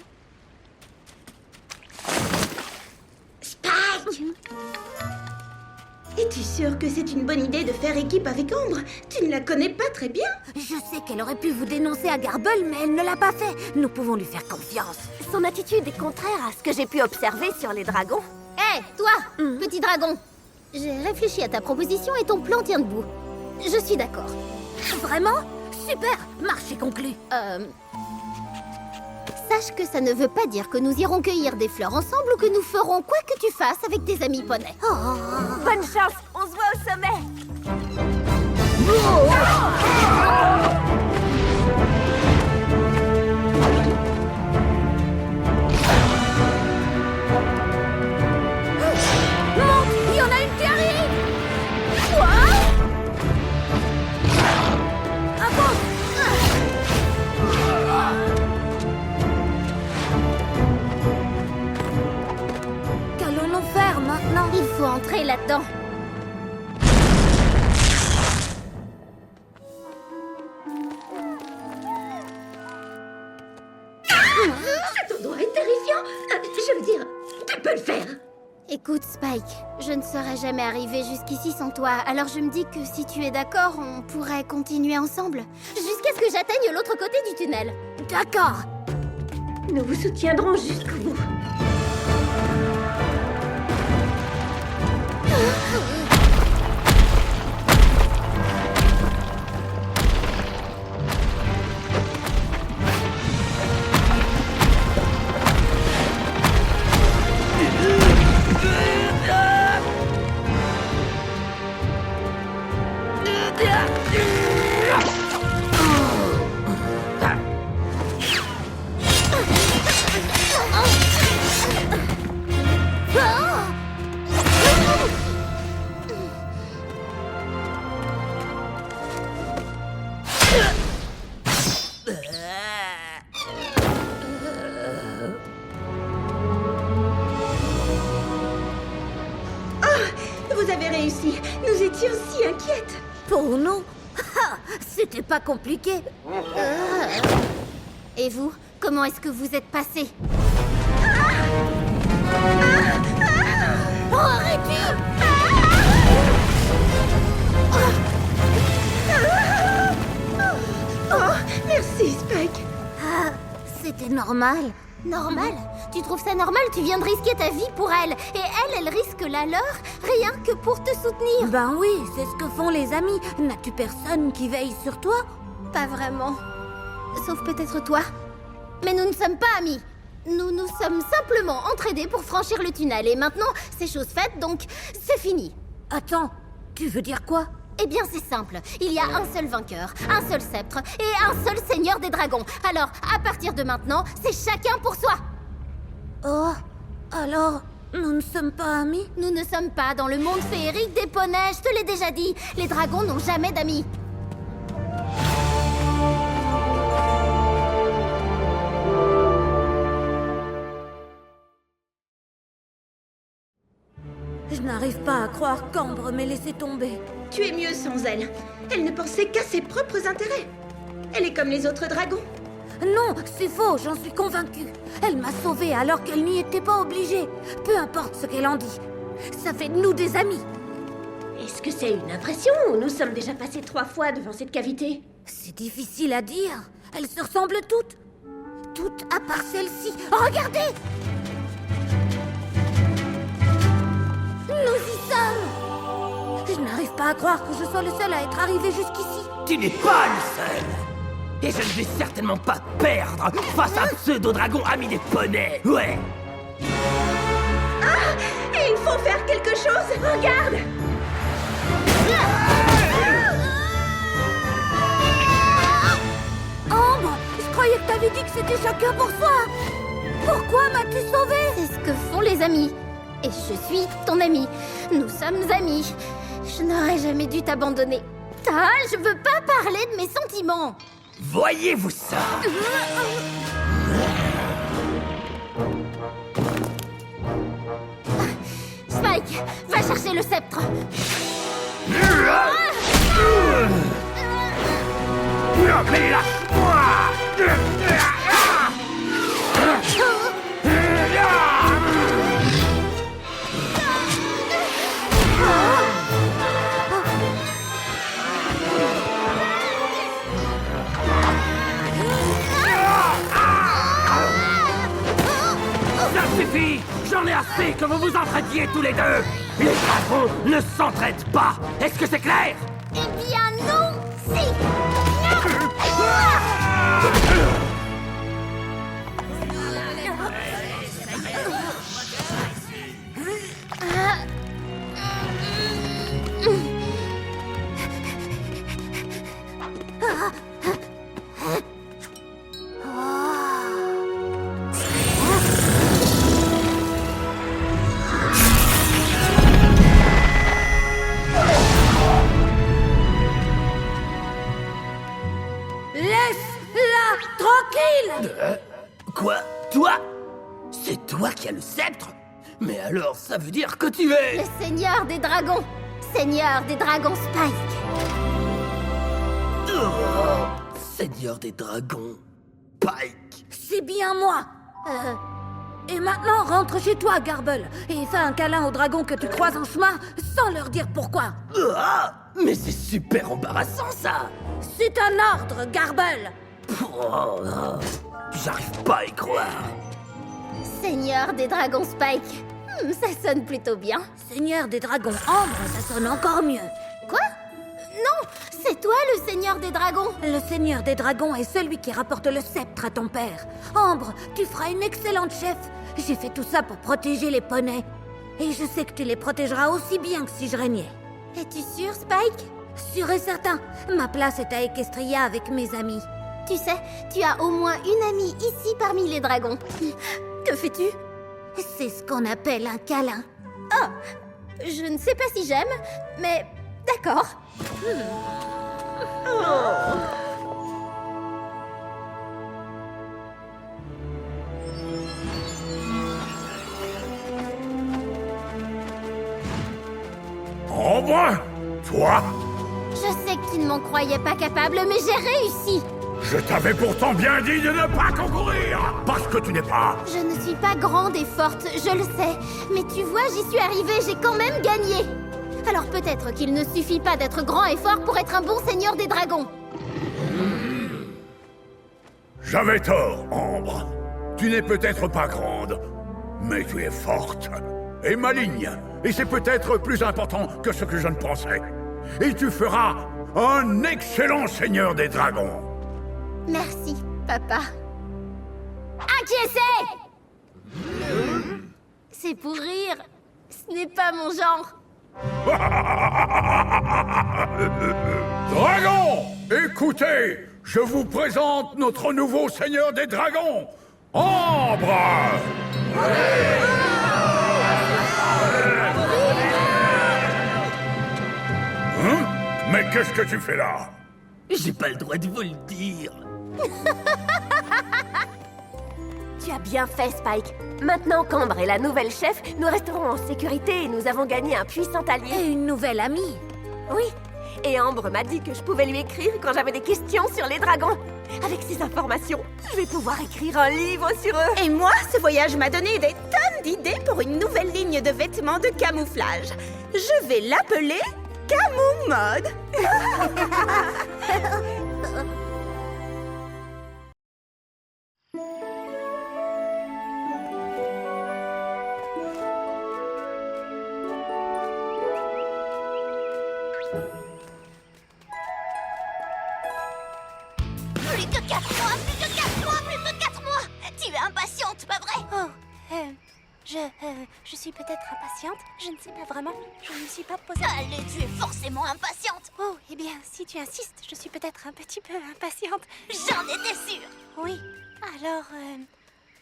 Spike! Es-tu sûr que c'est une bonne idée de faire équipe avec Ambre? Tu ne la connais pas très bien. Je sais qu'elle aurait pu vous dénoncer à Garble, mais elle ne l'a pas fait. Nous pouvons lui faire confiance. Son attitude est contraire à ce que j'ai pu observer sur les dragons. Hé, toi, petit dragon. J'ai réfléchi à ta proposition et ton plan tient debout. Je suis d'accord. Vraiment? Super! Marché conclu. Sache que ça ne veut pas dire que nous irons cueillir des fleurs ensemble ou que nous ferons quoi que tu fasses avec tes amis poneys. Bonne chance, on se voit au sommet. Monte! Il y en a une qui arrive! Quoi? Avance! Qu'allons-nous faire maintenant? Il faut entrer là-dedans. Cet endroit est terrifiant. Je veux dire, tu peux le faire. Écoute, Spike, je ne serais jamais arrivée jusqu'ici sans toi, alors je me dis que si tu es d'accord, on pourrait continuer ensemble. Jusqu'à ce que j'atteigne l'autre côté du tunnel. D'accord. Nous vous soutiendrons jusqu'au bout. Vous avez réussi. Nous étions si inquiètes. Pour nous c'était pas compliqué. Et vous, comment est-ce que vous êtes passé? Oh, arrêtez! Oh, merci, Spike. Ah, c'était normal. Normal? Tu trouves ça normal? Tu viens de risquer ta vie pour elle. Et elle risque la leur, rien que pour te soutenir. Ben oui, c'est ce que font les amis. N'as-tu personne qui veille sur toi? Pas vraiment. Sauf peut-être toi. Mais nous ne sommes pas amis. Nous nous sommes simplement entraînés pour franchir le tunnel. Et maintenant, c'est chose faite, donc c'est fini. Attends, tu veux dire quoi? Eh bien, c'est simple. Il y a un seul vainqueur, un seul sceptre et un seul seigneur des dragons. Alors, à partir de maintenant, c'est chacun pour soi. Oh, alors, nous ne sommes pas amis? Nous ne sommes pas dans le monde féerique des poneys, je te l'ai déjà dit. Les dragons n'ont jamais d'amis. Je n'arrive pas à croire qu'Ambre m'ait laissé tomber. Tu es mieux sans elle. Elle ne pensait qu'à ses propres intérêts. Elle est comme les autres dragons. Non, c'est faux, j'en suis convaincue. Elle m'a sauvée alors qu'elle n'y était pas obligée. Peu importe ce qu'elle en dit. Ça fait de nous des amis. Est-ce que c'est une impression ou nous sommes déjà passés 3 fois devant cette cavité? C'est difficile à dire. Elles se ressemblent toutes. Toutes à part celle-ci. Regardez! Nous y sommes! Je n'arrive pas à croire que je sois le seul à être arrivé jusqu'ici. Tu n'es pas le seul. Et je ne vais certainement pas perdre face à un pseudo-dragon ami des poneys. Ouais. Ah! Et il faut faire quelque chose! Regarde! Ambre, je croyais que t'avais dit que c'était chacun pour soi. Pourquoi m'as-tu sauvée? C'est ce que font les amis. Et je suis ton ami. Nous sommes amis. Je n'aurais jamais dû t'abandonner. Ah, je veux pas parler de mes sentiments. Voyez-vous ça? Spike, va chercher le sceptre. Mais lâche-moi! Ça suffit! J'en ai assez que vous vous entraidiez tous les deux! Les dragons ne s'entraident pas! Est-ce que c'est clair? Eh bien non, si. Laisse-la tranquille! Quoi? Toi? C'est toi qui as le sceptre? Mais alors, ça veut dire que tu es... Le seigneur des dragons. Seigneur des dragons Spike. Oh, Seigneur des dragons, Pike. C'est bien moi. Et maintenant, rentre chez toi, Garble, et fais un câlin aux dragons que tu croises en chemin, sans leur dire pourquoi. Ah, mais c'est super embarrassant, ça. C'est un ordre, Garble. Oh, j'arrive pas à y croire. Seigneur des dragons Spike. Ça sonne plutôt bien. Seigneur des dragons Ambre, ça sonne encore mieux. Quoi? Non, c'est toi le seigneur des dragons. Le seigneur des dragons est celui qui rapporte le sceptre à ton père. Ambre, tu feras une excellente chef. J'ai fait tout ça pour protéger les poneys. Et je sais que tu les protégeras aussi bien que si je régnais. Es-tu sûr, Spike? Sûr et certain. Ma place est à Equestria avec mes amis. Tu sais, tu as au moins une amie ici parmi les dragons. Que fais-tu? C'est ce qu'on appelle un câlin. Oh, je ne sais pas si j'aime, mais d'accord. Ambre, toi? Je sais que tu ne m'en croyais pas capable, mais j'ai réussi. Je t'avais pourtant bien dit de ne pas concourir, parce que tu n'es pas... Je ne suis pas grande et forte, je le sais. Mais tu vois, j'y suis arrivée, j'ai quand même gagné. Alors peut-être qu'il ne suffit pas d'être grand et fort pour être un bon seigneur des dragons. J'avais tort, Ambre. Tu n'es peut-être pas grande, mais tu es forte et maligne. Et c'est peut-être plus important que ce que je ne pensais. Et tu feras un excellent seigneur des dragons. Merci, papa. C'est pour rire. Ce n'est pas mon genre. Dragons, écoutez, je vous présente notre nouveau seigneur des dragons, Ambre. Hein? Mais qu'est-ce que tu fais là? J'ai pas le droit de vous le dire. Tu as bien fait, Spike. Maintenant qu'Ambre est la nouvelle chef, nous resterons en sécurité et nous avons gagné un puissant allié. Et une nouvelle amie. Oui, et Ambre m'a dit que je pouvais lui écrire quand j'avais des questions sur les dragons. Avec ces informations, je vais pouvoir écrire un livre sur eux. Et moi, ce voyage m'a donné des tonnes d'idées pour une nouvelle ligne de vêtements de camouflage. Je vais l'appeler Camou Mode. Plus que 4 mois, plus que 4 mois, plus que 4 mois. Tu es impatiente, pas vrai? Je suis peut-être impatiente, je ne sais pas vraiment. Je ne me suis pas posée... Allez, tu es forcément impatiente. Oh, eh bien, si tu insistes, je suis peut-être un petit peu impatiente. J'en étais sûre. Oui, alors,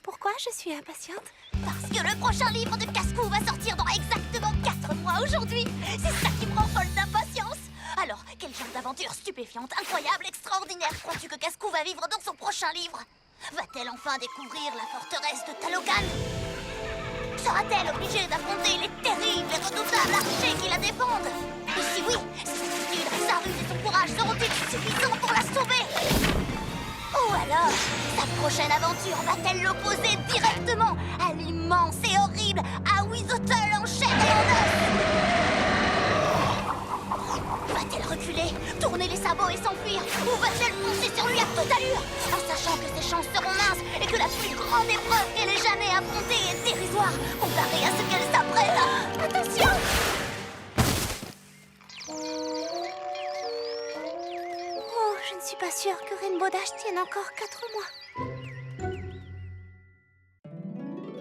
pourquoi je suis impatiente? Parce que le prochain livre de Casse-Cou va sortir dans exactement 4 mois aujourd'hui. C'est ça qui me rend folle d'impatience. Alors, quel genre d'aventure stupéfiante, incroyable, extraordinaire crois-tu que Casse-Cou va vivre dans son prochain livre? Va-t-elle enfin découvrir la forteresse de Talocan? Sera-t-elle obligée d'affronter les terribles et redoutables archers qui la défendent? Et si oui, ses aptitudes, sa ruse et son courage seront-ils suffisants pour la sauver? Ou alors, sa prochaine aventure va-t-elle l'opposer directement à l'immense et horrible Awizotl en chair et en os? Va-t-elle reculer, tourner les sabots et s'enfuir? Ou va-t-elle foncer sur lui à toute allure, en sachant que ses chances seront minces et que la plus grande épreuve qu'elle ait jamais affrontée est dérisoire comparée à ce qu'elle s'apprête à... Attention! Oh, je ne suis pas sûre que Rainbow Dash tienne encore 4 mois.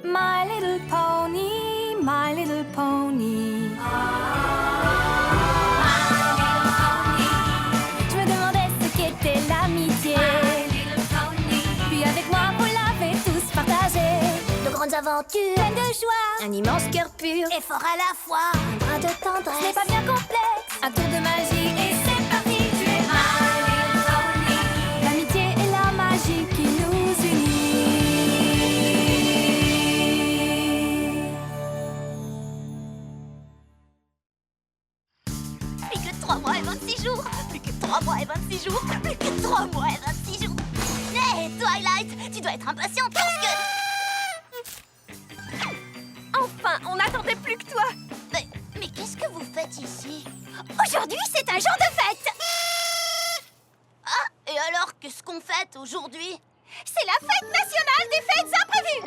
My little pony, my little pony. Je me demandais ce qu'était l'amitié. Puis avec moi, vous l'avez tous partagé. De grandes aventures, Pleine de joie, un immense cœur pur, Et fort à la fois. un brin de ce n'est tendresse. pas bien complexe. Un tour de magie et c'est parti. Tu es my little pony. L'amitié et la magie qui nous unit. Plus que 3 mois et 26 jours. Plus que 3 mois et 26 jours. Plus que 3 mois et 26 jours. Hé, Twilight, tu dois être impatiente parce que... Enfin, on n'attendait plus que toi. Mais qu'est-ce que vous faites ici? Aujourd'hui, c'est un jour de fête! Ah, et alors, qu'est-ce qu'on fête aujourd'hui? C'est la fête nationale des fêtes imprévues!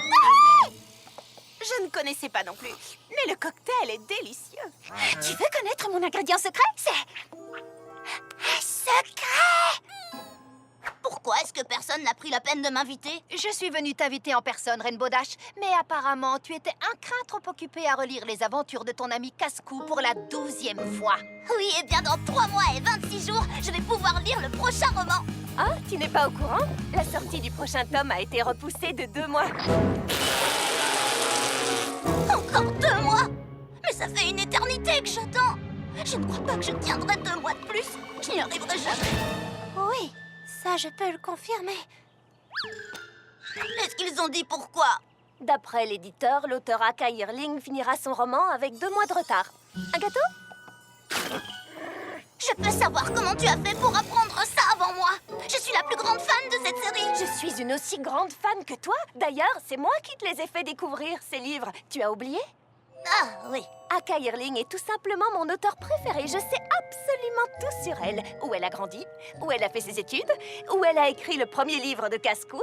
Je ne connaissais pas non plus, mais le cocktail est délicieux. Tu veux connaître mon ingrédient secret? C'est... un secret! Pourquoi Pourquoi est-ce que personne n'a pris la peine de m'inviter? Je suis venue t'inviter en personne, Rainbow Dash, mais apparemment, tu étais un crin trop occupée à relire les aventures de ton ami Casse-Cou pour la 12e fois. Oui, et bien dans 3 mois et 26 jours, je vais pouvoir lire le prochain roman. Ah, tu n'es pas au courant? La sortie du prochain tome a été repoussée de 2 mois. Encore 2 mois? Mais ça fait une éternité que j'attends. Je ne crois pas que je tiendrai 2 mois de plus. Je n'y arriverai jamais. Oui, ça je peux le confirmer. Est-ce qu'ils ont dit pourquoi? D'après l'éditeur, l'auteur Aka Yearling finira son roman avec 2 mois de retard. Un gâteau? Je peux savoir comment tu as fait pour apprendre ça avant moi. Je suis la plus grande fan de cette série. Je suis une aussi grande fan que toi. D'ailleurs, c'est moi qui te les ai fait découvrir, ces livres. Tu as oublié? Ah, oui. Aka Yearling est tout simplement mon auteur préféré. Je sais absolument tout sur elle. Où elle a grandi, où elle a fait ses études, où elle a écrit le premier livre de Casse-Cou.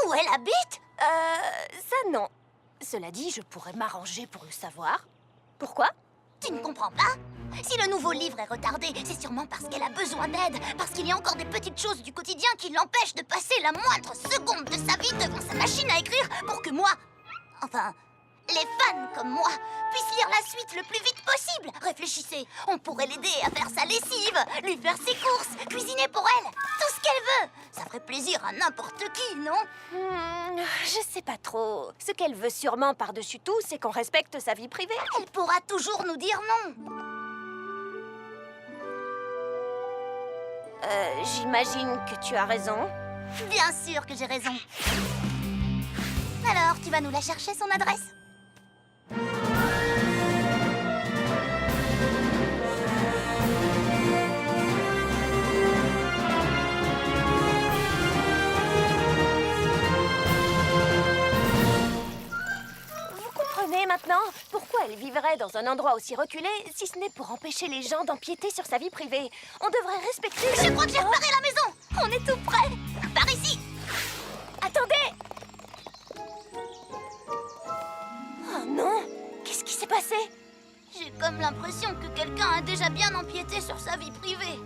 Où elle habite? Ça non. Cela dit, je pourrais m'arranger pour le savoir. Pourquoi? Tu ne comprends pas? Si le nouveau livre est retardé, c'est sûrement parce qu'elle a besoin d'aide, parce qu'il y a encore des petites choses du quotidien qui l'empêchent de passer la moindre seconde de sa vie devant sa machine à écrire pour que moi, enfin, les fans comme moi, puissent lire la suite le plus vite possible. Réfléchissez, on pourrait l'aider à faire sa lessive, lui faire ses courses, cuisiner pour elle, tout ce qu'elle veut. Ça ferait plaisir à n'importe qui, non? Je sais pas trop. Ce qu'elle veut sûrement par-dessus tout, c'est qu'on respecte sa vie privée. Elle pourra toujours nous dire non. J'imagine que tu as raison. Bien sûr que j'ai raison. Alors, tu vas nous la chercher, son adresse? Vous comprenez maintenant pourquoi elle vivrait dans un endroit aussi reculé, si ce n'est pour empêcher les gens d'empiéter sur sa vie privée. On devrait respecter... Je crois que j'ai repéré la maison. On est tout près. Par ici. Attendez! Oh non! Qu'est-ce qui s'est passé? J'ai comme l'impression que quelqu'un a déjà bien empiété sur sa vie privée.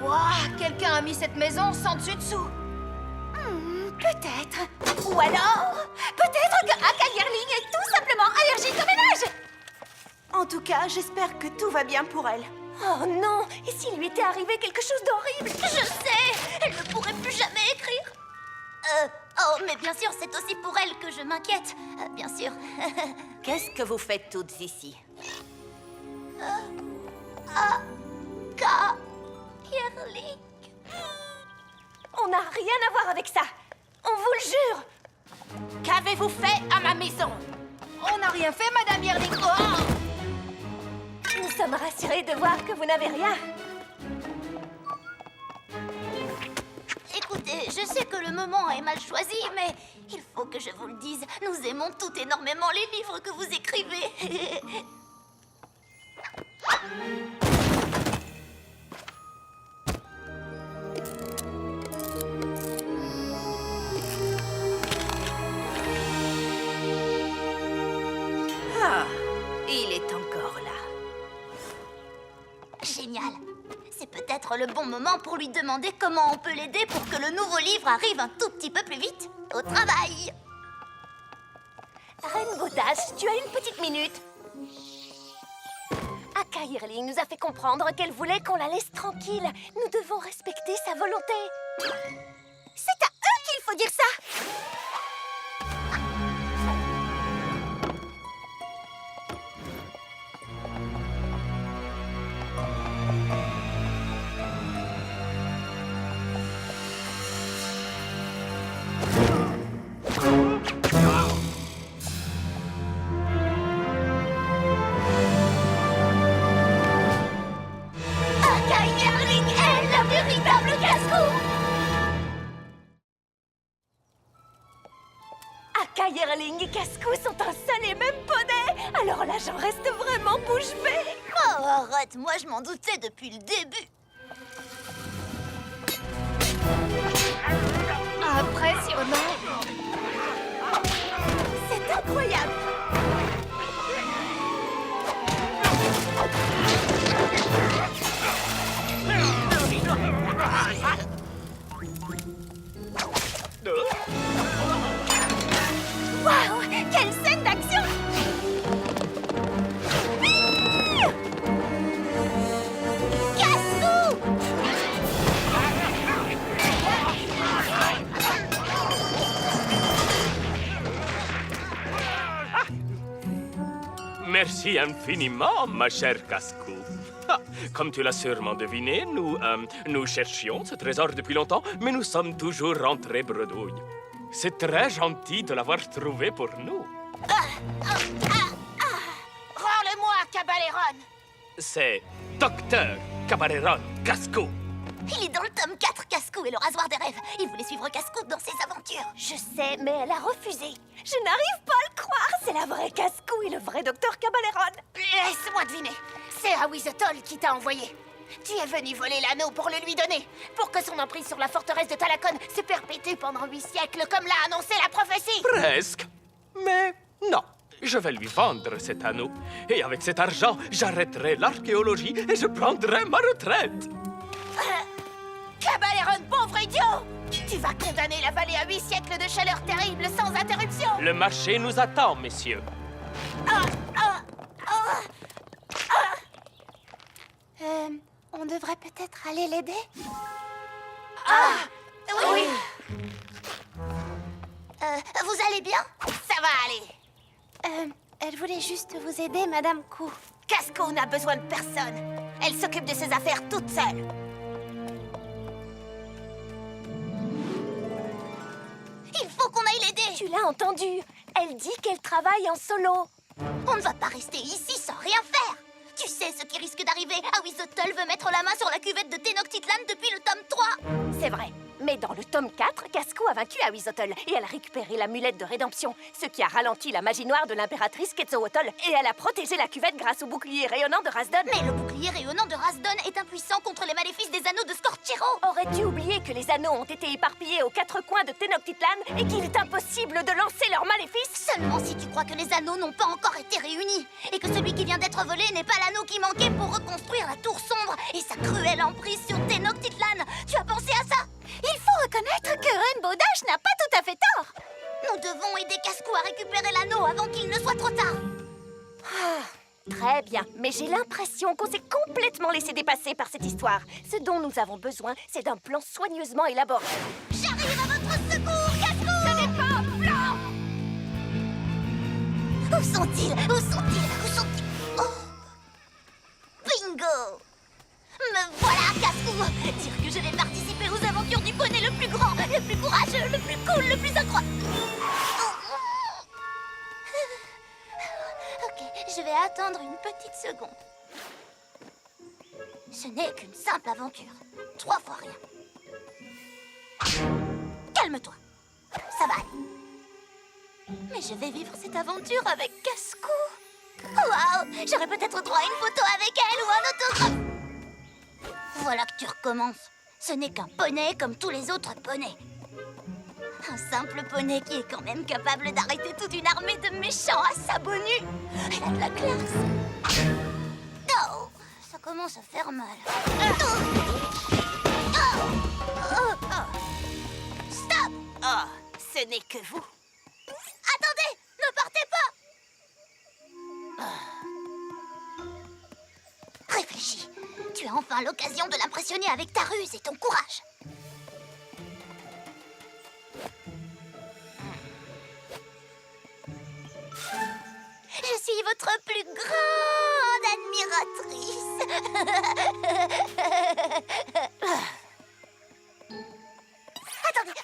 Waouh, quelqu'un a mis cette maison sans dessus-dessous. Peut-être. Ou alors, peut-être que Aka Yearling est tout simplement allergique au ménage. En tout cas, j'espère que tout va bien pour elle. Oh non! Et s'il lui était arrivé quelque chose d'horrible? Je sais. Elle ne pourrait plus jamais écrire. Oh, mais bien sûr, c'est aussi pour elle que je m'inquiète. Bien sûr. Qu'est-ce que vous faites toutes ici? Aka Yearling. On n'a rien à voir avec ça. On vous le jure. Qu'avez-vous fait à ma maison? On n'a rien fait, Madame Yearling. Oh! Nous sommes rassurés de voir que vous n'avez rien. Écoutez, je sais que le moment est mal choisi, mais il faut que je vous le dise. Nous aimons toutes énormément les livres que vous écrivez. Ah, il est encore là. Génial. C'est peut-être le bon moment pour lui demander comment on peut l'aider pour que le nouveau livre arrive un tout petit peu plus vite. Au travail. Rainbow Dash, tu as une petite minute. Aka Yearling nous a fait comprendre qu'elle voulait qu'on la laisse tranquille. Nous devons respecter sa volonté. C'est à eux qu'il faut dire ça. Aka Yearling est la véritable Casse-Cou. Aka Yearling et Casse-Cou sont un seul et même poney. Alors là, j'en reste vraiment bouche bée. Oh, arrête, moi je m'en doutais depuis le début. Impressionnant. C'est incroyable. Merci infiniment, ma chère Cascou. Ah, comme tu l'as sûrement deviné, nous cherchions ce trésor depuis longtemps, mais nous sommes toujours rentrés bredouille. C'est très gentil de l'avoir trouvé pour nous. Rends-le-moi, Cabaléron. C'est Docteur Cabaléron Cascou. Il est dans le tome 4, Cascou et le rasoir des rêves. Il voulait suivre Cascou dans ses aventures. Je sais, mais elle a refusé. Je n'arrive pas à le croire. C'est la vraie Cascou et le vrai docteur Cabaléron. Laisse-moi deviner. C'est Awizotol qui t'a envoyé. Tu es venu voler l'anneau pour le lui donner, pour que son emprise sur la forteresse de Talakon se perpétue pendant 8 siècles, comme l'a annoncé la prophétie. Presque. Mais non. Je vais lui vendre cet anneau. Et avec cet argent, j'arrêterai l'archéologie et je prendrai ma retraite. Cabaléron, pauvre idiot! Tu vas condamner la vallée à 8 siècles de chaleur terrible sans interruption. Le marché nous attend, messieurs. On devrait peut-être aller l'aider? Oui! Vous allez bien? Ça va aller. Elle voulait juste vous aider, Madame Kou. Casco n'a besoin de personne. Elle s'occupe de ses affaires toute seule. Il faut qu'on aille l'aider. Tu l'as entendu. Elle dit qu'elle travaille en solo. On ne va pas rester ici sans rien faire. Tu sais ce qui risque d'arriver. Awizotol veut mettre la main sur la cuvette de Tenochtitlan depuis le tome 3. C'est vrai. Mais dans le tome 4, Casco a vaincu Awizotol et elle a récupéré l'amulette de rédemption, ce qui a ralenti la magie noire de l'impératrice Quetzalcoatl et elle a protégé la cuvette grâce au bouclier rayonnant de Rasdon. Mais le bouclier rayonnant de Rasdon est impuissant contre les maléfices des anneaux de Scorchero. Aurais-tu oublié que les anneaux ont été éparpillés aux 4 coins de Tenochtitlan et qu'il est impossible de lancer leurs maléfices? Seulement si tu crois que les anneaux n'ont pas encore été réunis et que celui qui vient d'être volé n'est pas l'anneau qui manquait pour reconstruire la tour sombre et sa cruelle emprise sur Tenochtitlan. Tu as pensé à ça? Il faut reconnaître que Rainbow Dash n'a pas tout à fait tort. Nous devons aider Cascou à récupérer l'anneau avant qu'il ne soit trop tard. Très bien, mais j'ai l'impression qu'on s'est complètement laissé dépasser par cette histoire. Ce dont nous avons besoin, c'est d'un plan soigneusement élaboré. J'arrive à votre secours, Cascou! Ce n'est pas un plan! Où sont-ils? Où sont-ils? Où sont-ils? Oh! Bingo! Me voilà, Cascou! Dire que je vais participer aux aventures du poney le plus grand, le plus courageux, le plus cool, le plus incroyable! Ok, je vais attendre une petite seconde. Ce n'est qu'une simple aventure. 3 fois rien. Calme-toi. Ça va aller. Mais je vais vivre cette aventure avec Cascou. Waouh! J'aurais peut-être droit à une photo avec elle ou un autographe. Voilà que tu recommences. Ce n'est qu'un poney comme tous les autres poneys. Un simple poney qui est quand même capable d'arrêter toute une armée de méchants à sabots nus. Elle a de la classe. Oh, ça commence à faire mal. Stop! Oh, ce n'est que vous. Attendez! Ne partez pas! Réfléchis. Tu as enfin l'occasion de l'impressionner avec ta ruse et ton courage. Je suis votre plus grande admiratrice.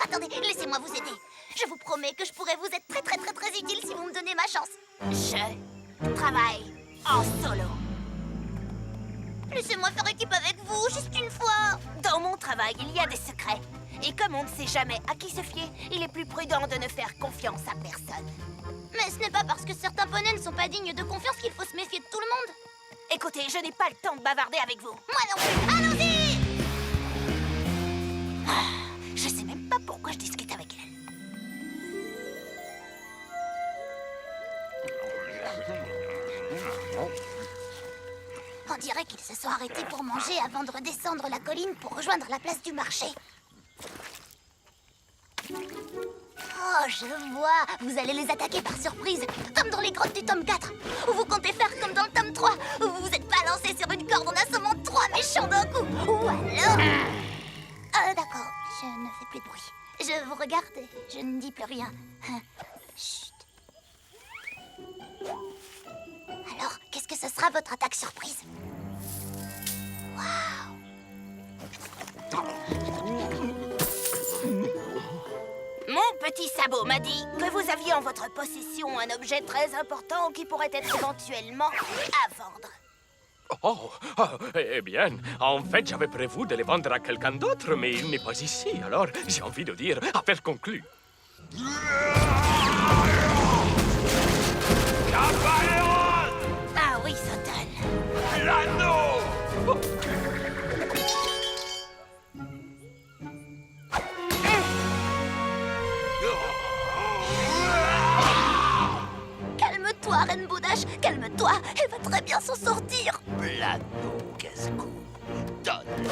Attendez, laissez-moi vous aider. Je vous promets que je pourrai vous être très utile si vous me donnez ma chance. Je travaille en solo. Laissez-moi faire équipe avec vous, juste une fois. Dans mon travail, il y a des secrets. Et comme on ne sait jamais à qui se fier, il est plus prudent de ne faire confiance à personne. Mais ce n'est pas parce que certains poneys ne sont pas dignes de confiance qu'il faut se méfier de tout le monde. Écoutez, je n'ai pas le temps de bavarder avec vous. Moi non plus. Allons-y! Je sais même pas pourquoi je discute avec elle. On dirait qu'ils se sont arrêtés pour manger avant de redescendre la colline pour rejoindre la place du marché. Oh, je vois. Vous allez les attaquer par surprise, comme dans les grottes du tome 4. Ou vous comptez faire comme dans le tome 3, où vous vous êtes balancé sur une corde en assommant 3 méchants d'un coup. Ou alors... d'accord, je ne fais plus de bruit. Je vous regarde et je ne dis plus rien. Chut. Alors, qu'est-ce que ce sera votre attaque surprise? Mon petit sabot m'a dit que vous aviez en votre possession un objet très important qui pourrait être éventuellement à vendre. Oh, eh bien, en fait, j'avais prévu de les vendre à quelqu'un d'autre, mais il n'est pas ici, alors j'ai envie de dire affaire conclue. Ah oui, Sutton. L'anneau! Calme-toi, Rainbow Dash, calme-toi. Elle va très bien s'en sortir. L'anneau, Cascou. Donne-le.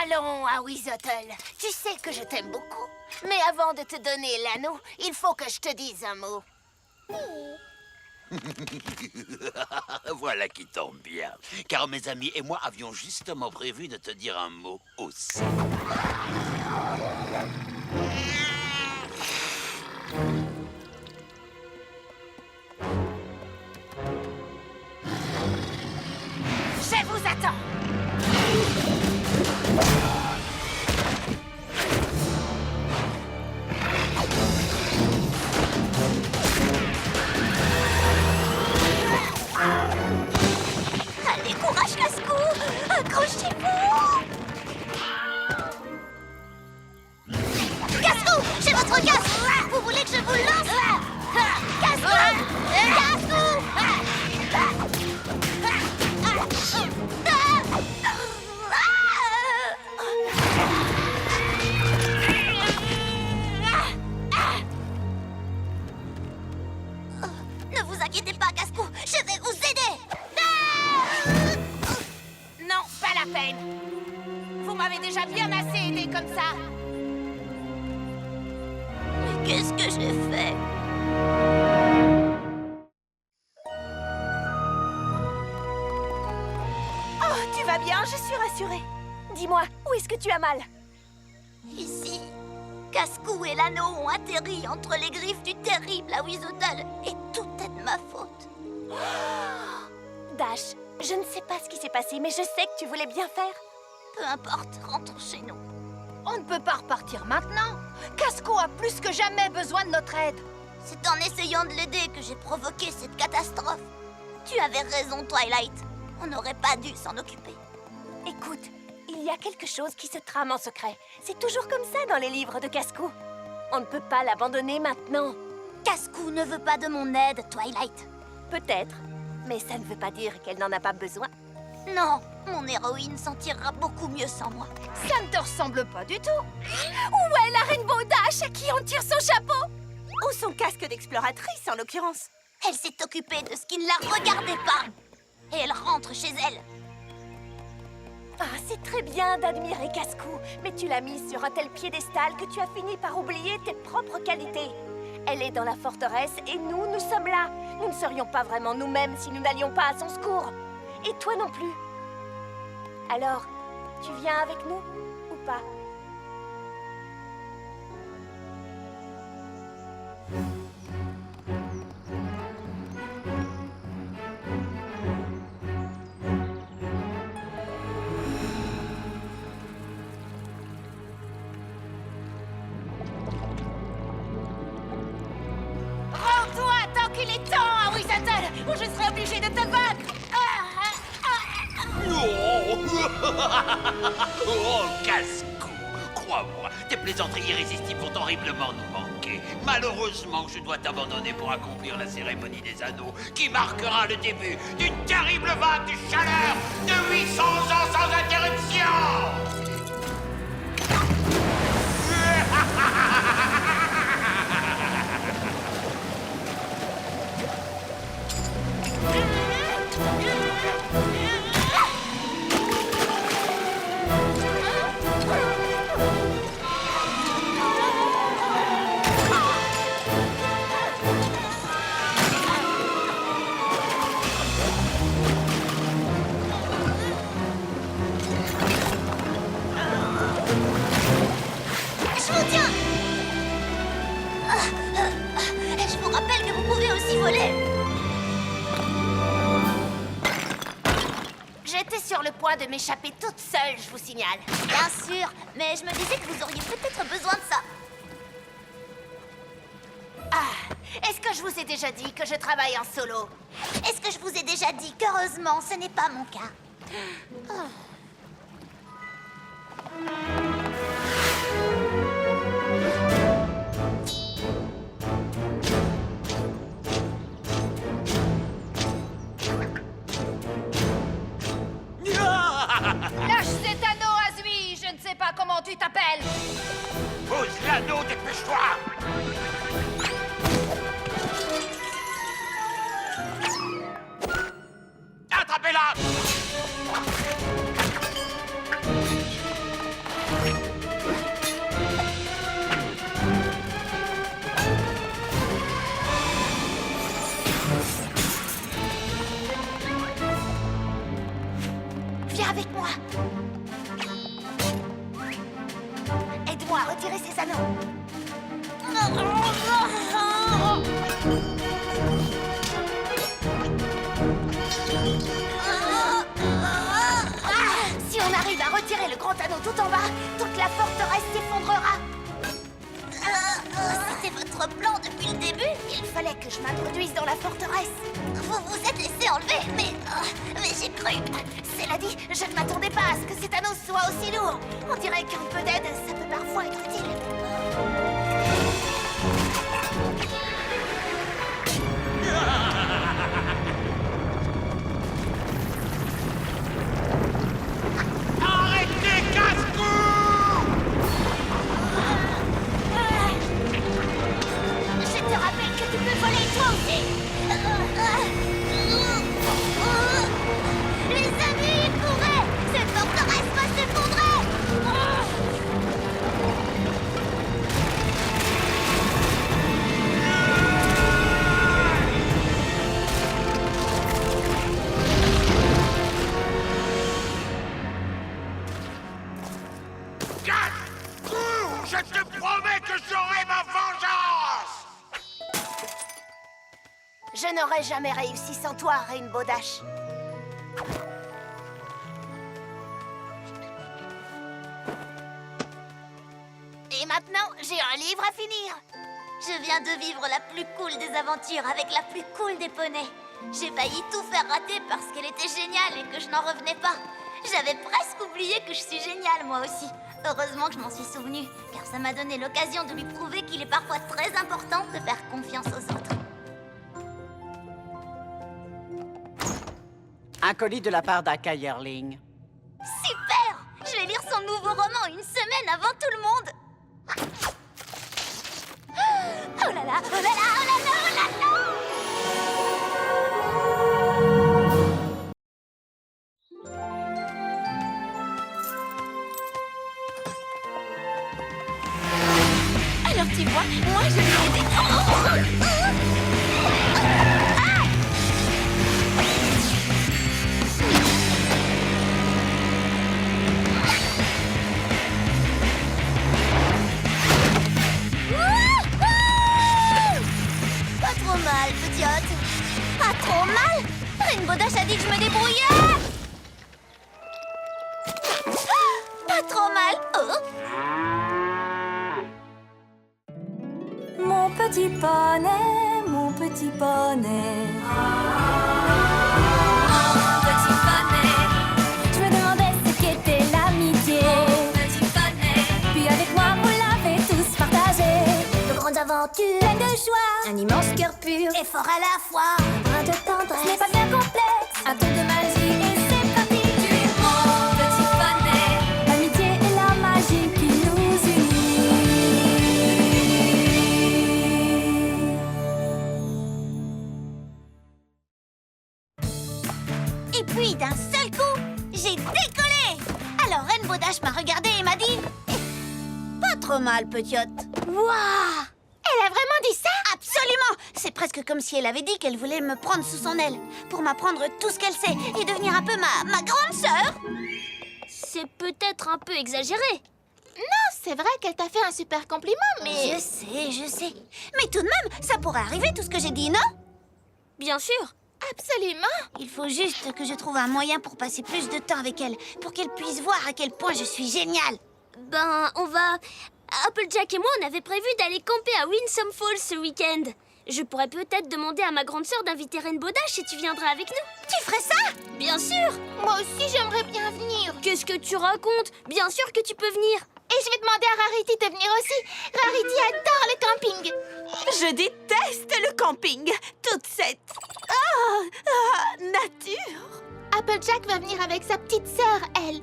Allons, Ahuizotl. Tu sais que je t'aime beaucoup. Mais avant de te donner l'anneau, il faut que je te dise un mot. Voilà qui tombe bien. Car mes amis et moi avions justement prévu de te dire un mot aussi. Je vous attends. Allez, courage, Cascou. Accrochez-vous. Cascou, j'ai votre casque. Vous voulez que je vous le lance? Cascou. Cascou. Ne vous inquiétez pas, Cascou, je vais vous aider. Non, pas la peine. Vous m'avez déjà bien assez aidé comme ça. Mais qu'est-ce que j'ai fait? Oh, tu vas bien, je suis rassurée. Dis-moi, où est-ce que tu as mal? Ici, Cascou et l'anneau ont atterri entre les griffes du terrible Ahuizotl et tout est de ma faute. Dash, je ne sais pas ce qui s'est passé, mais je sais que tu voulais bien faire. Peu importe, rentrons chez nous. On ne peut pas repartir maintenant. Casco a plus que jamais besoin de notre aide. C'est en essayant de l'aider que j'ai provoqué cette catastrophe. Tu avais raison, Twilight. On n'aurait pas dû s'en occuper. Écoute, il y a quelque chose qui se trame en secret. C'est toujours comme ça dans les livres de Cascou. On ne peut pas l'abandonner maintenant. Cascou ne veut pas de mon aide, Twilight. Peut-être, mais ça ne veut pas dire qu'elle n'en a pas besoin. Non, mon héroïne s'en tirera beaucoup mieux sans moi. Ça ne te ressemble pas du tout. Où est la Rainbow Dash à qui on tire son chapeau? Ou son casque d'exploratrice, en l'occurrence. Elle s'est occupée de ce qui ne la regardait pas. Et elle rentre chez elle. Ah, c'est très bien d'admirer Cascou, mais tu l'as mise sur un tel piédestal que tu as fini par oublier tes propres qualités. Elle est dans la forteresse et nous sommes là. Nous ne serions pas vraiment nous-mêmes si nous n'allions pas à son secours. Et toi non plus. Alors, tu viens avec nous ou pas? Rends-toi tant qu'il est temps, Ahuizotl, ou je serai obligée de te vaincre. Oh, Cascou, crois-moi, tes plaisanteries irrésistibles vont horriblement nous manquer. Malheureusement, je dois t'abandonner pour accomplir la cérémonie des anneaux qui marquera le début d'une terrible vague de chaleur de 800 ans sans interruption. Je vous tiens. Je je vous rappelle que vous pouvez aussi voler. J'étais sur le point de m'échapper toute seule, je vous signale. Bien sûr, mais je me disais que vous auriez peut-être besoin de ça. Ah, est-ce que je vous ai déjà dit que je travaille en solo? Est-ce que je vous ai déjà dit qu'heureusement, ce n'est pas mon cas? Lâche cet anneau, Azui! Je ne sais pas comment tu t'appelles! Pose l'anneau, dépêche-toi! Attrapez-la! Viens avec moi. Aide-moi à retirer ces anneaux. Si on arrive à retirer le grand anneau tout en bas, toute la forteresse s'effondrera. C'était votre plan depuis le début? Il fallait que je m'introduise dans la forteresse. Vous vous êtes laissé enlever, mais j'ai cru. Cela dit, je ne m'attendais pas à ce que cet anneau soit aussi lourd. On dirait qu'un peu d'aide, ça peut parfois être utile. Arrêtez, casse-cou! Je te rappelle que tu peux voler toi aussi. Les amis, courez! Cette forteresse va s'effondrer! Casse-cou! Je te promets que j'aurai ma vengeance! Je n'aurais jamais réussi sans toi, Rainbow Dash. Et maintenant, j'ai un livre à finir. Je viens de vivre la plus cool des aventures avec la plus cool des poneys. J'ai failli tout faire rater parce qu'elle était géniale et que je n'en revenais pas. J'avais presque oublié que je suis géniale, moi aussi. Heureusement que je m'en suis souvenue, car ça m'a donné l'occasion de lui prouver qu'il est parfois très important de faire confiance aux autres. Un colis de la part d'Aka Yearling. Super! Je vais lire son nouveau roman une semaine avant tout le monde. Oh là là, oh là là, oh là là, oh là là! Alors tu vois, moi je lui ai dit... Pas trop mal, petite. Pas trop mal? Rainbow Dash a dit que je me débrouillais. Pas trop mal. Oh. Mon petit poney, mon petit poney. Mon petit poney. Je me demandais ce qu'était l'amitié. Mon petit poney. Puis avec moi, vous l'avez tous partagé. De grandes aventures, Plein de joie, un immense cœur pur, Et fort à la fois. un brin de ce tendresse. n'est pas bien complexe. Un tour de magie et c'est parti. Tu es mon petit poney. L'amitié et la magie qui nous unit. Et puis d'un seul coup, j'ai décollé. Alors Rainbow Dash m'a regardé et m'a dit... Pas trop mal, petite. Waouh! Elle a vraiment dit ça? Absolument! C'est presque comme si elle avait dit qu'elle voulait me prendre sous son aile pour m'apprendre tout ce qu'elle sait et devenir un peu ma grande sœur. C'est peut-être un peu exagéré. Non, c'est vrai qu'elle t'a fait un super compliment, mais... Je sais. Mais tout de même, ça pourrait arriver tout ce que j'ai dit, non? Bien sûr. Absolument. Il faut juste que je trouve un moyen pour passer plus de temps avec elle, pour qu'elle puisse voir à quel point je suis géniale. Ben, on va... Applejack et moi, on avait prévu d'aller camper à Winsome Falls ce week-end. Je pourrais peut-être demander à ma grande sœur d'inviter Rainbow Dash si tu viendrais avec nous. Tu ferais ça? Bien sûr. Moi aussi, j'aimerais bien venir. Qu'est-ce que tu racontes? Bien sûr que tu peux venir. Et je vais demander à Rarity de venir aussi. Rarity adore le camping. Je déteste le camping. Toute cette... nature. Applejack va venir avec sa petite sœur, elle.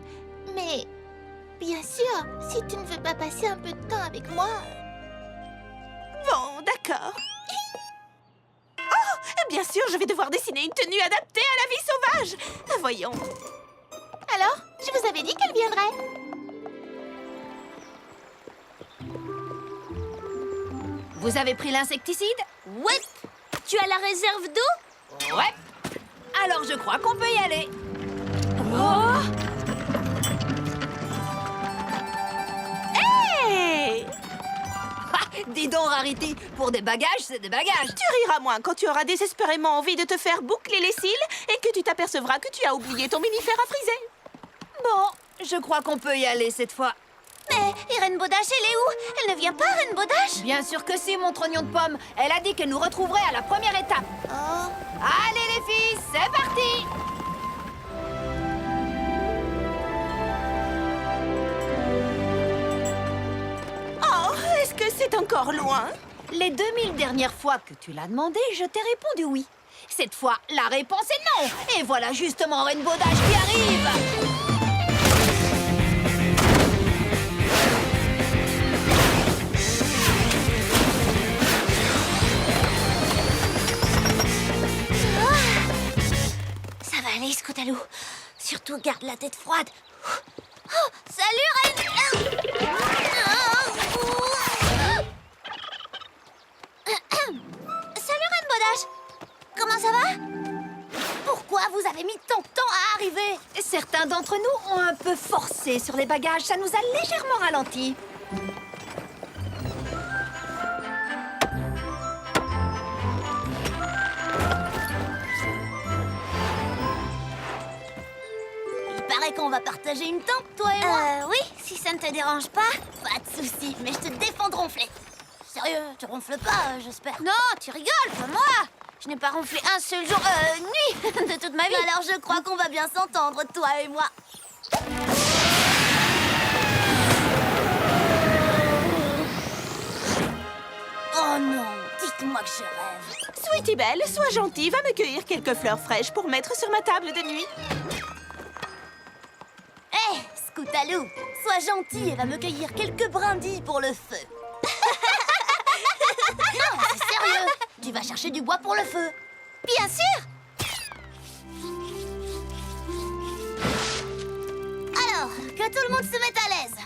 Mais, bien sûr, si tu ne veux pas passer un peu de temps avec moi... Bon, d'accord. Oh, bien sûr, je vais devoir dessiner une tenue adaptée à la vie sauvage. Voyons. Alors, je vous avais dit qu'elle viendrait. Vous avez pris l'insecticide? Ouais. Tu as la réserve d'eau? Ouais. Alors je crois qu'on peut y aller. Oh! Hey! Dis donc, Rarity, pour des bagages, c'est des bagages. Tu riras moins quand tu auras désespérément envie de te faire boucler les cils et que tu t'apercevras que tu as oublié ton mini-fer à friser. Bon, je crois qu'on peut y aller cette fois. Mais, et Rainbow Dash, elle est où? Elle ne vient pas, Rainbow Dash? Bien sûr que si, mon trognon de pomme. Elle a dit qu'elle nous retrouverait à la première étape. Oh. Allez les filles, c'est parti! Oh, est-ce que c'est encore loin? Les 2000 dernières fois que tu l'as demandé, je t'ai répondu oui. Cette fois, la réponse est non. Et voilà justement Rainbow Dash qui arrive. Ça va aller, Scootaloo. Surtout, garde la tête froide. Oh, salut, Salut, Rainbow Dash. Comment ça va? Pourquoi vous avez mis tant de temps à arriver? Certains d'entre nous ont un peu forcé sur les bagages. Ça nous a légèrement ralenti. Il paraît qu'on va partager une tente, toi et moi. Oui, si ça ne te dérange pas. Pas de souci, mais je te défends de ronfler. Sérieux, tu ronfles pas, j'espère. Non, tu rigoles, pas moi. Je n'ai pas ronflé un seul jour, nuit de toute ma vie. Alors je crois qu'on va bien s'entendre, toi et moi. Oh non, dites-moi que je rêve. Sweetie Belle, sois gentille, va me cueillir quelques fleurs fraîches pour mettre sur ma table de nuit. Hé, Scootaloo, sois gentil et va me cueillir quelques brindilles pour le feu. Non, c'est sérieux. Tu vas chercher du bois pour le feu. Bien sûr. Alors, que tout le monde se mette à l'aise.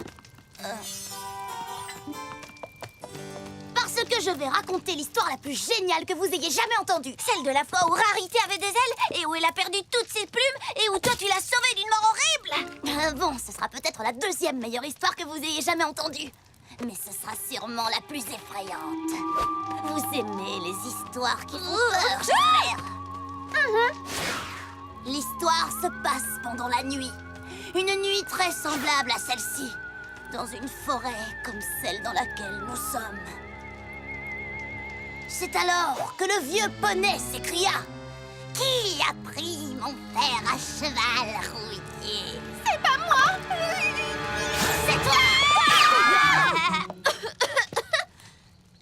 Parce que je vais raconter l'histoire la plus géniale que vous ayez jamais entendue. Celle de la fois où Rarity avait des ailes et où elle a perdu toutes ses plumes et où toi tu l'as sauvée d'une mort horrible. Bon, ce sera peut-être la deuxième meilleure histoire que vous ayez jamais entendue. Mais ce sera sûrement la plus effrayante. Vous aimez les histoires qui font peur, j'espère. L'histoire se passe pendant la nuit. Une nuit très semblable à celle-ci. Dans une forêt comme celle dans laquelle nous sommes. C'est alors que le vieux poney s'écria. Qui a pris mon père à cheval rouillé? C'est pas moi. C'est toi.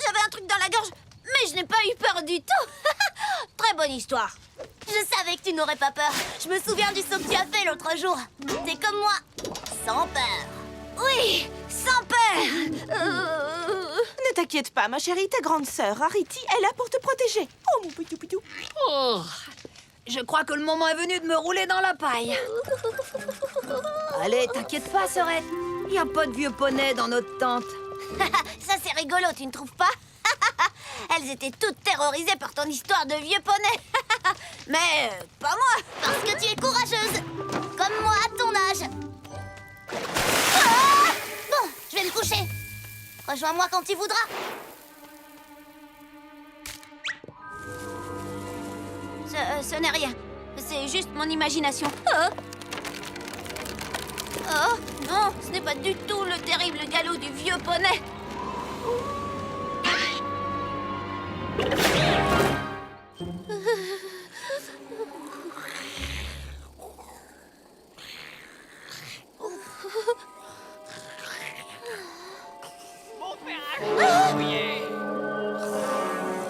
J'avais un truc dans la gorge, mais je n'ai pas eu peur du tout. Très bonne histoire. Je savais que tu n'aurais pas peur. Je me souviens du saut que tu as fait l'autre jour. T'es comme moi, sans peur. Oui, sans peur. Ne t'inquiète pas, ma chérie, ta grande sœur Rarity est là pour te protéger. Oh, mon petit pitou. Oh, je crois que le moment est venu de me rouler dans la paille. Allez, t'inquiète pas, sœurette. Il n'y a pas de vieux poney dans notre tente. Ça, c'est rigolo, tu ne trouves pas? Elles étaient toutes terrorisées par ton histoire de vieux poney. Mais pas moi. Parce que tu es courageuse. Comme moi à ton âge. Ah! Bon, je coucher. Rejoins-moi quand tu voudras. Ce n'est rien. C'est juste mon imagination. Oh! Oh, non, ce n'est pas du tout le terrible galop du vieux poney. Mon père a cheval rouillé.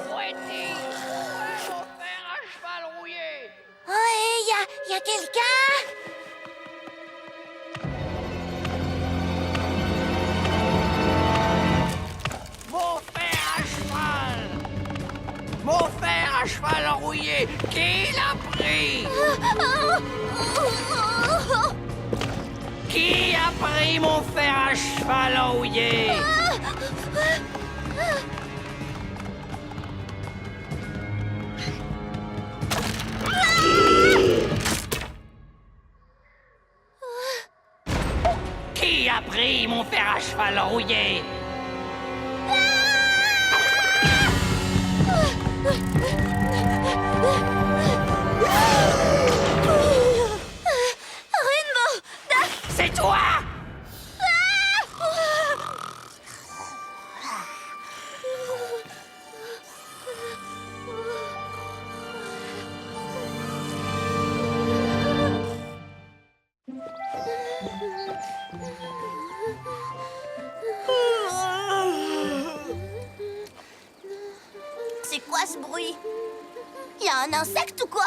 Où est-il? Mon père a cheval rouillé. Oh, hé, y a quelqu'un? Mon père à cheval. Mon père à cheval rouillé. Qui l'a pris? Qui a pris mon fer à cheval rouillé? Qui a pris mon fer à cheval rouillé? Rainbow! C'est toi! C'est quoi ce bruit? Y a un insecte ou quoi?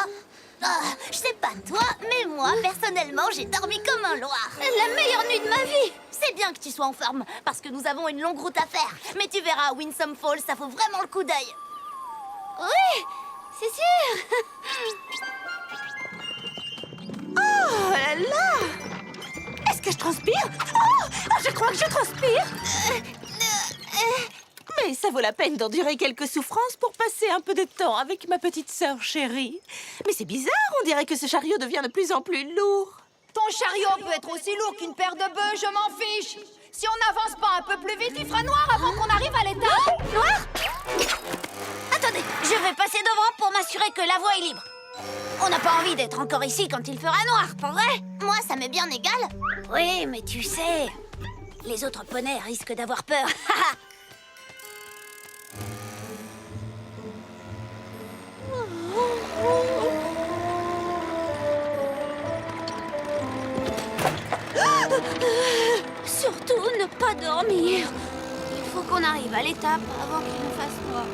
Je sais pas toi, mais moi, personnellement, j'ai dormi comme un loir. La meilleure nuit de ma vie! C'est bien que tu sois en forme, parce que nous avons une longue route à faire. Mais tu verras, Winsome Falls, ça vaut vraiment le coup d'œil. Oui, c'est sûr. Oh là là! Est-ce que je transpire? Oh, je crois que je transpire! Mais ça vaut la peine d'endurer quelques souffrances pour passer un peu de temps avec ma petite sœur chérie. Mais c'est bizarre, on dirait que ce chariot devient de plus en plus lourd. Ton chariot peut être aussi lourd qu'une paire de bœufs, je m'en fiche. Si on n'avance pas un peu plus vite, il fera noir avant qu'on arrive à l'étape. Noir? Attendez, je vais passer devant pour m'assurer que la voie est libre. On n'a pas envie d'être encore ici quand il fera noir, pas vrai? Moi, ça m'est bien égal. Oui, mais tu sais, les autres poneys risquent d'avoir peur. Surtout ne pas dormir. Il faut qu'on arrive à l'étape avant qu'il nous fasse noir.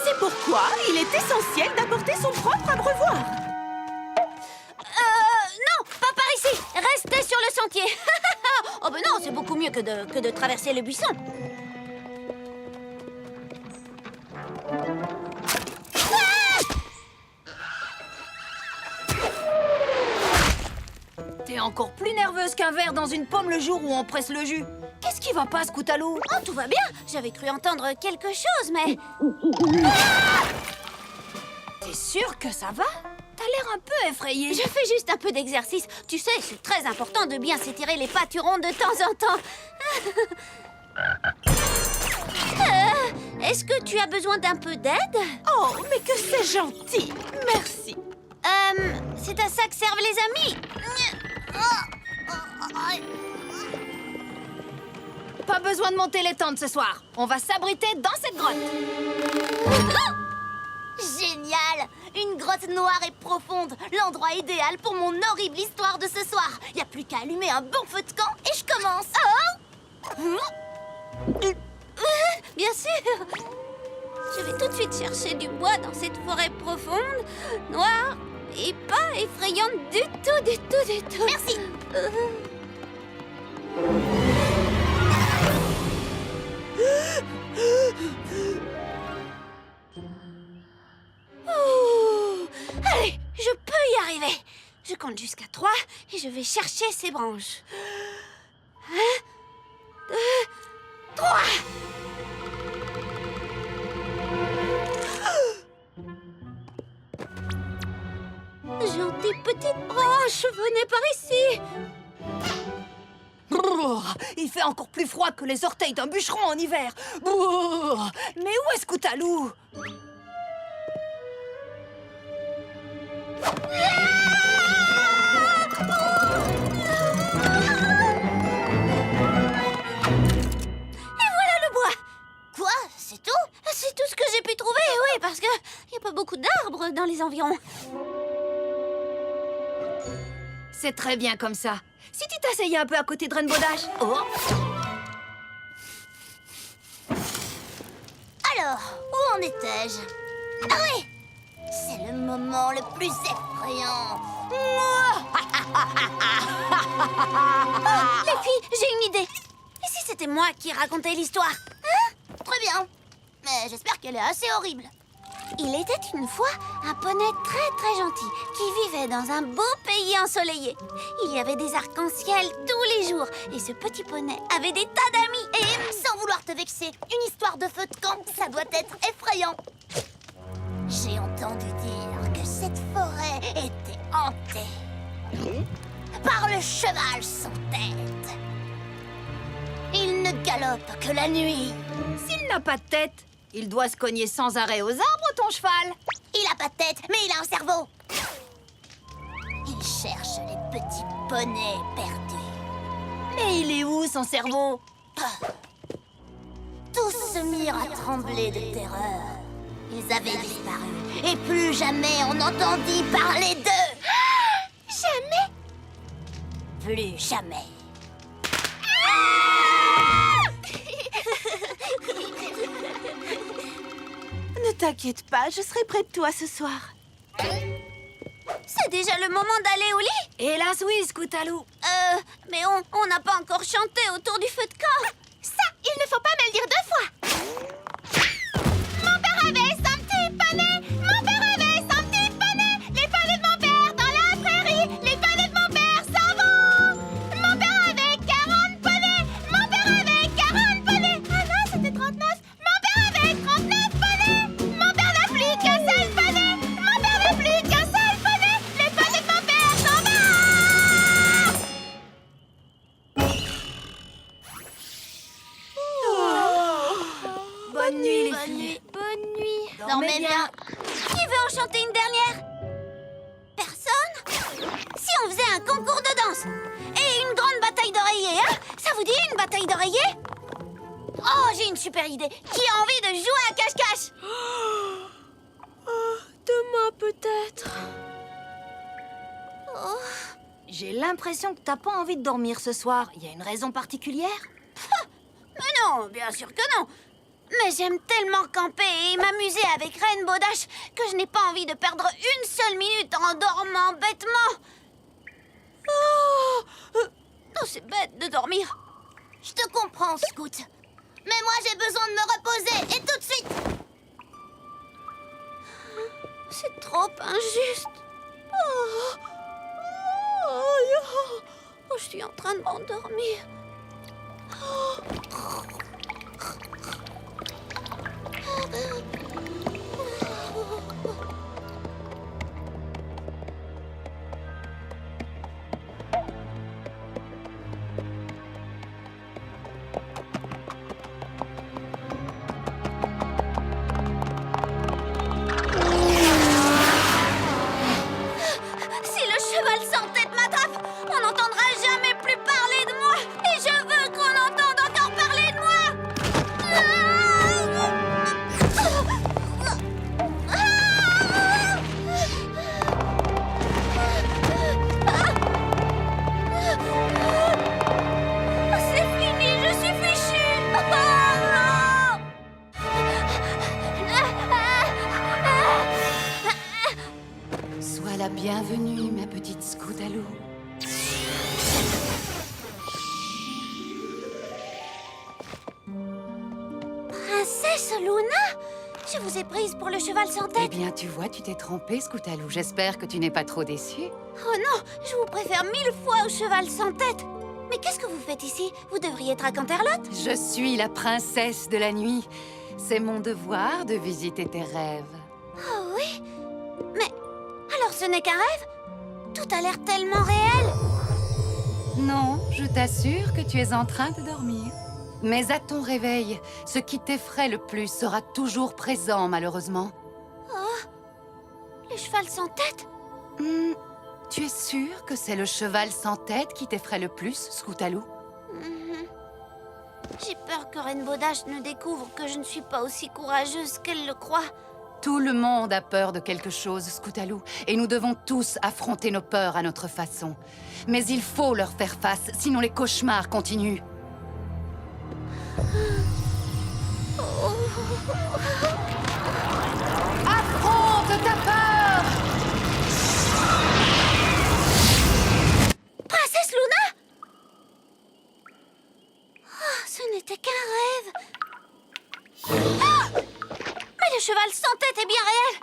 C'est pourquoi il est essentiel d'apporter son propre abreuvoir. Non, pas par ici. Restez sur le sentier. Oh ben non, c'est beaucoup mieux que de traverser le buisson. T'es encore plus nerveuse qu'un verre dans une pomme le jour où on presse le jus. Qu'est-ce qui va pas, Scoutalou? Oh, tout va bien. J'avais cru entendre quelque chose, mais... T'es sûre que ça va? T'as l'air un peu effrayée. Je fais juste un peu d'exercice. Tu sais, c'est très important de bien s'étirer les pâturons de temps en temps. Est-ce que tu as besoin d'un peu d'aide? Oh, mais que c'est gentil. Merci. C'est à ça que servent les amis. Pas besoin de monter les tentes ce soir. On va s'abriter dans cette grotte. Génial! Une grotte noire et profonde, l'endroit idéal pour mon horrible histoire de ce soir. Y a plus qu'à allumer un bon feu de camp et je commence. Bien sûr. Je vais tout de suite chercher du bois dans cette forêt profonde, noire et pas effrayante du tout. Merci. y arriver. Je compte jusqu'à 3 et je vais chercher ces branches. 1, 2, 3. Gentille petite branche, venez par ici. Brrr, il fait encore plus froid que les orteils d'un bûcheron en hiver. Brrr, mais où est Scootaloo? Quoi? C'est tout? C'est tout ce que j'ai pu trouver, oui, parce que il n'y a pas beaucoup d'arbres dans les environs. C'est très bien comme ça. Si tu t'asseyais un peu à côté de Rainbow Dash. Oh. Alors, où en étais-je? Ah oui! C'est le moment le plus effrayant. Les filles, j'ai une idée. Et si c'était moi qui racontais l'histoire? Très bien. Mais j'espère qu'elle est assez horrible. Il était une fois un poney très gentil qui vivait dans un beau pays ensoleillé. Il y avait des arcs-en-ciel tous les jours et ce petit poney avait des tas d'amis. Et sans vouloir te vexer, une histoire de feu de camp, ça doit être effrayant. J'ai entendu dire que cette forêt était hantée par le cheval sans tête. Il ne galope que la nuit. S'il n'a pas de tête, il doit se cogner sans arrêt aux arbres, ton cheval. Il a pas de tête, mais il a un cerveau. Il cherche les petits poneys perdus. Mais il est où, son cerveau? Tous se mirent à trembler de terreur. Ils avaient disparu, et plus jamais on n'entendit parler d'eux. Jamais? Plus jamais. Ne t'inquiète pas, je serai près de toi ce soir. C'est déjà le moment d'aller au lit? Hélas oui, Scootaloo. Mais on n'a pas encore chanté autour du feu de camp. Ça, il ne faut pas me le dire 2 fois. Mon père avait son petit poney. Mon père avait son petit poney. Les poneys de mon père dans la prairie. Les poneys de mon père s'en vont. Mon père avait 40 poneys. Mon père avait 40 poneys. Ah non, c'était 39. Mon père avait 39 poneys. Mon père n'a plus qu'un seul poney. Mon père n'a plus qu'un seul poney. Les poneys de mon père s'en vont. Bonne nuit, les filles. Bonne nuit. Dormez bien. Qui veut en chanter une dernière? Personne? Si on faisait un concours de danse et une grande bataille d'oreillers, hein? Ça vous dit une bataille d'oreillers? Oh, j'ai une super idée. Qui a envie de jouer à cache-cache? Demain, peut-être. Oh. J'ai l'impression que t'as pas envie de dormir ce soir. Il y a une raison particulière? Mais non, bien sûr que non. Mais j'aime tellement camper et m'amuser avec Rainbow Dash que je n'ai pas envie de perdre une seule minute en dormant bêtement. Oh, c'est bête de dormir. Je te comprends, Scout. Mais moi, j'ai besoin de me reposer, et tout de suite. C'est trop injuste. Je suis en train de m'endormir. Si le cheval sans tête m'attrape, on n'entendra jamais plus parler de moi. Et je veux qu'on entende encore parler de moi. C'est fini, je suis fichue. Sois la bienvenue, ma petite Scootaloo. Princesse Luna, je Je vous ai prise pour le cheval sans Eh tête. bien, tu vois, tu t'es trompée, Scoutalou. J'espère que tu n'es pas trop déçue. Oh non, je vous préfère 1000 fois au cheval sans tête. Mais qu'est-ce que vous faites ici? Vous devriez être à Canterlot. Je suis la princesse de la nuit. C'est mon devoir de visiter tes rêves. Oh oui? Mais alors ce n'est qu'un rêve? Tout a l'air tellement réel. Non, je t'assure que tu es en train de dormir. Mais à ton réveil, ce qui t'effraie le plus sera toujours présent, malheureusement. Oh, le cheval sans tête? Tu es sûre que c'est le cheval sans tête qui t'effraie le plus, Scoutalou? J'ai peur que Rainbow Dash ne découvre que je ne suis pas aussi courageuse qu'elle le croit. Tout le monde a peur de quelque chose, Scoutalou, et nous devons tous affronter nos peurs à notre façon. Mais il faut leur faire face, sinon les cauchemars continuent. Affronte ta peur! Princesse Luna? Oh, ce n'était qu'un rêve. Ah! Mais le cheval sans tête est bien réel.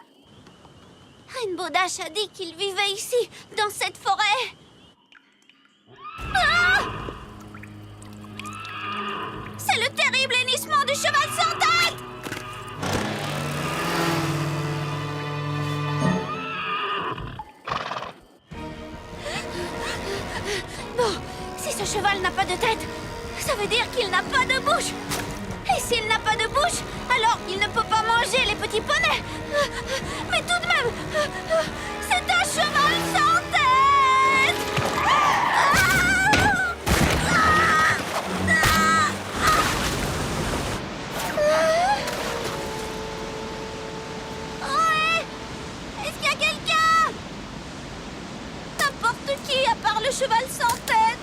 Rainbow Dash a dit qu'il vivait ici, dans cette forêt. Ah! C'est le terrible hennissement du cheval sans tête! Bon, si ce cheval n'a pas de tête, ça veut dire qu'il n'a pas de bouche. Et s'il n'a pas de bouche, alors il ne peut pas manger les petits poneys. Mais tout de même, c'est un cheval sans tête! Ouais! Est-ce qu'il y a quelqu'un? N'importe qui à part le cheval sans tête.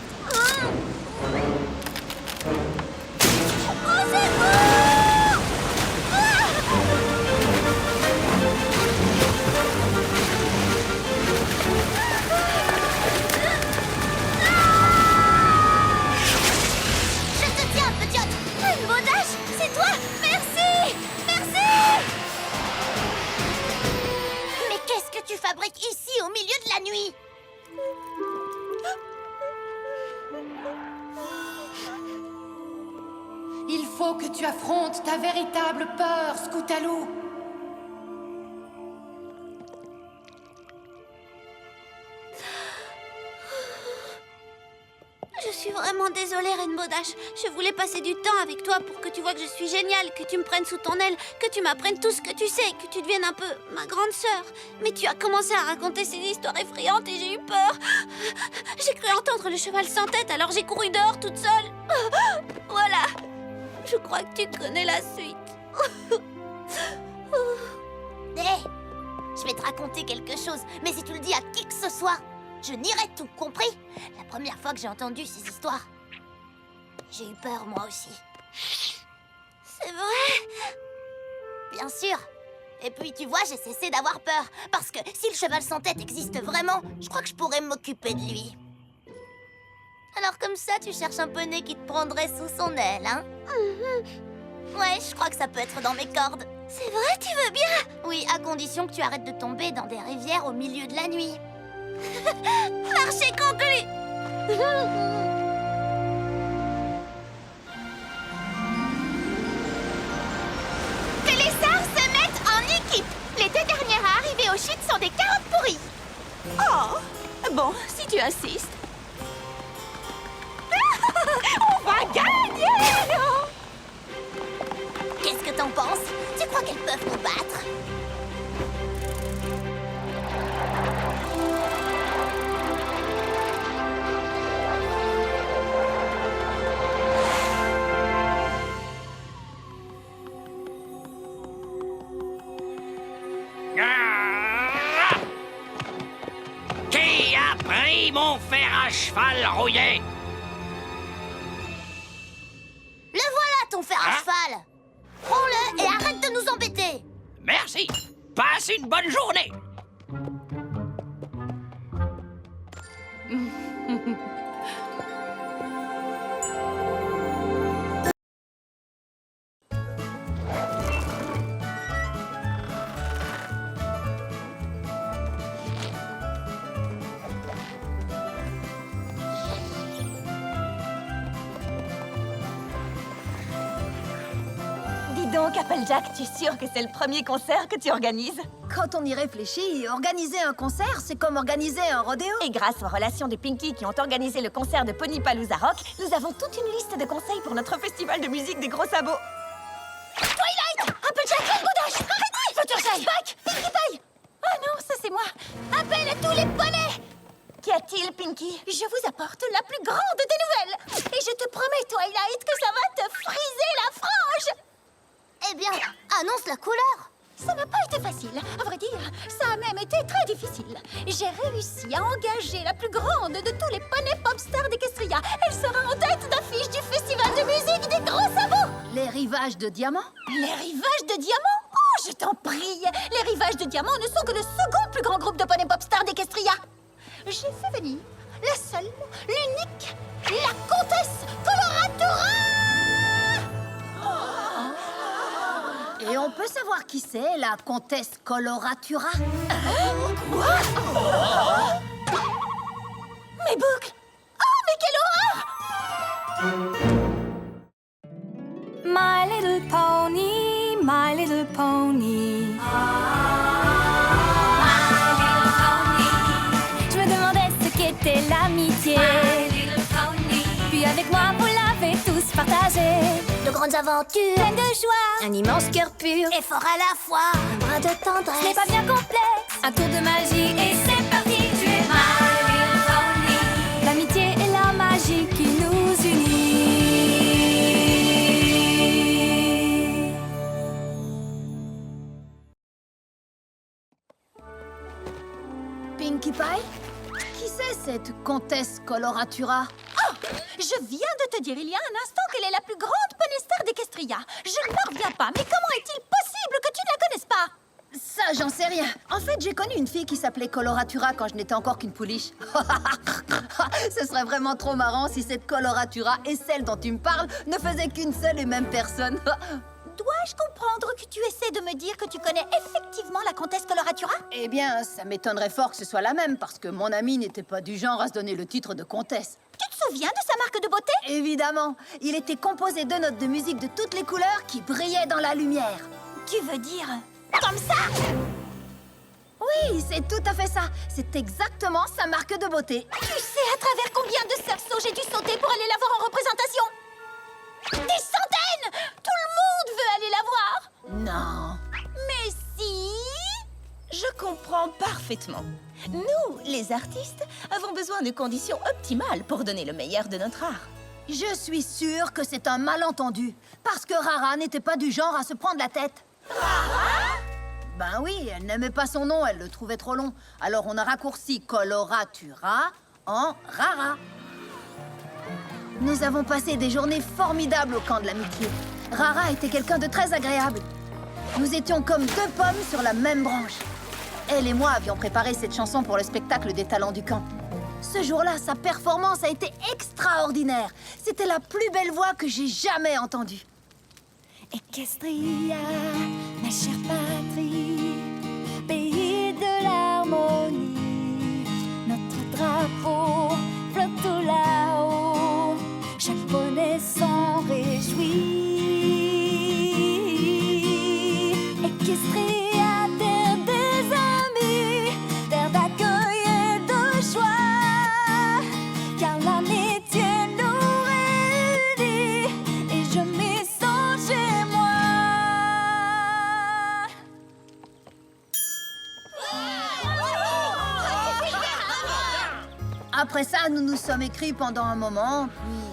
Au secours! Je te tiens, petite. Rainbow Dash, c'est toi! Merci! Merci! Mais qu'est-ce que tu fabriques ici au milieu de la nuit? Il faut que tu affrontes ta véritable peur, Scoutalou. Je suis vraiment désolée, Rainbow Dash. Je voulais passer du temps avec toi pour que tu vois que je suis géniale, que tu me prennes sous ton aile, que tu m'apprennes tout ce que tu sais, que tu deviennes un peu ma grande sœur. Mais tu as commencé à raconter ces histoires effrayantes et j'ai eu peur. J'ai cru entendre le cheval sans tête, alors j'ai couru dehors toute seule. Voilà. Je crois que tu connais la suite. Hé, je vais te raconter quelque chose, mais si tu le dis à qui que ce soit, je nierai tout, compris? La première fois que j'ai entendu ces histoires, j'ai eu peur moi aussi. C'est vrai? Bien sûr. Et puis tu vois, j'ai cessé d'avoir peur, parce que si le cheval sans tête existe vraiment, je crois que je pourrais m'occuper de lui. Alors comme ça, tu cherches un poney qui te prendrait sous son aile, hein? Ouais, je crois que ça peut être dans mes cordes. C'est vrai, tu veux bien? Oui, à condition que tu arrêtes de tomber dans des rivières au milieu de la nuit. Marché conclu! Que les sœurs se mettent en équipe. Les deux dernières à arriver au chute sont des carottes pourries. Oh, bon, si tu insistes. On va gagner! Qu'est-ce que t'en penses? Tu crois qu'elles peuvent nous battre? Qui a pris mon fer à cheval rouillé? Le voilà, ton fer à cheval! Prends-le et arrête de nous embêter! Merci. Passe une bonne journée. donc, Applejack, tu es sûre que c'est le premier concert que tu organises? Quand on y réfléchit, organiser un concert, c'est comme organiser un rodéo. Et grâce aux relations de Pinky qui ont organisé le concert de Ponypalooza Rock, nous avons toute une liste de conseils pour notre festival de musique des gros sabots. Twilight! Applejack, Boudache! Arrêtez! Fluttershy! Spike! Pinkie Pie! Oh non, ça c'est moi! Appel à tous les poneys! Qu'y a-t-il, Pinky? Je vous apporte la plus grande des nouvelles! Et je te promets, Twilight, que ça va te friser la frange! Eh bien, annonce la couleur. Ça n'a pas été facile. À vrai dire, ça a même été très difficile. J'ai réussi à engager la plus grande de tous les poneys popstars d'Equestria. Elle sera en tête d'affiche du festival de musique des gros sabots. Les rivages de diamants? Les rivages de diamants? Oh, je t'en prie! Les rivages de diamants ne sont que le second plus grand groupe de poneys popstars d'Equestria. J'ai fait venir la seule, l'unique, la comtesse Coloratura! Et on peut savoir qui c'est, la comtesse Coloratura? Quoi? Mes boucles! Oh, mais quelle horreur! My little pony, my little pony. Je me demandais ce qu'était l'amitié. Puis avec moi, vous l'avez tous partagé. De grandes aventures, Pleine de joie, un immense cœur pur, Et fort à la fois. un brin de tendresse. ce n'est pas bien complexe. Un tour de magie et c'est parti. Tu es my little pony. L'amitié et la magie qui nous unit. Pinkie Pie? Qui c'est cette comtesse Coloratura? Oh! Je viens de te dire il y a un instant qu'elle est la plus grande poney-star d'Equestria. Je ne m'en reviens pas, mais comment est-il possible que tu ne la connaisses pas? Ça, j'en sais rien. En fait, j'ai connu une fille qui s'appelait Coloratura quand je n'étais encore qu'une pouliche. Ce serait vraiment trop marrant si cette Coloratura et celle dont tu me parles ne faisaient qu'une seule et même personne. Dois-je comprendre que tu essaies de me dire que tu connais effectivement la comtesse Coloratura? Eh bien, ça m'étonnerait fort que ce soit la même, parce que mon ami n'était pas du genre à se donner le titre de comtesse. Tu te souviens de sa marque de beauté? Évidemment, il était composé de notes de musique de toutes les couleurs qui brillaient dans la lumière. Tu veux dire comme ça? Oui, c'est tout à fait ça. C'est exactement sa marque de beauté. Tu sais à travers combien de cerceaux j'ai dû sauter pour aller la voir en représentation? Des centaines! Tout le monde veut aller la voir! Non. Mais si! Je comprends parfaitement. Nous, les artistes, avons besoin de conditions optimales pour donner le meilleur de notre art. Je suis sûre que c'est un malentendu, parce que Rara n'était pas du genre à se prendre la tête. Rara? Ben oui, elle n'aimait pas son nom, elle le trouvait trop long. Alors on a raccourci Coloratura en Rara. Nous avons passé des journées formidables au camp de l'amitié. Rara était quelqu'un de très agréable. Nous étions comme deux pommes sur la même branche. Elle et moi avions préparé cette chanson pour le spectacle des talents du camp. Ce jour-là, sa performance a été extraordinaire. C'était la plus belle voix que j'ai jamais entendue. Equestria, ma chère patrie, pays de l'harmonie. Notre drapeau flotte tout là-haut, chaque poney s'en réjouit. Equestria, terre des amis, terre d'accueil et de joie, car l'amitié nous réunit et je m'y sens chez moi. Après ça, nous nous sommes écrits pendant un moment, puis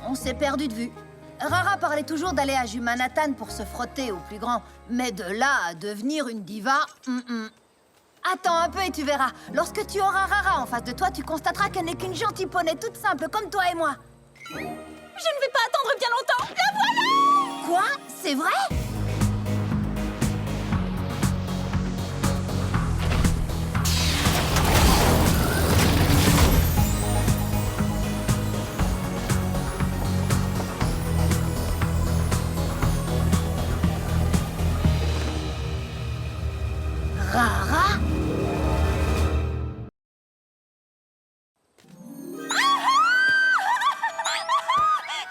on s'est perdu de vue. Rara parlait toujours d'aller à Jumanathan pour se frotter au plus grand, mais de là à devenir une diva, Attends un peu et tu verras. Lorsque tu auras Rara en face de toi, tu constateras qu'elle n'est qu'une gentille poney toute simple comme toi et moi. Je ne vais pas attendre bien longtemps. La voilà! Quoi? C'est vrai? Rara?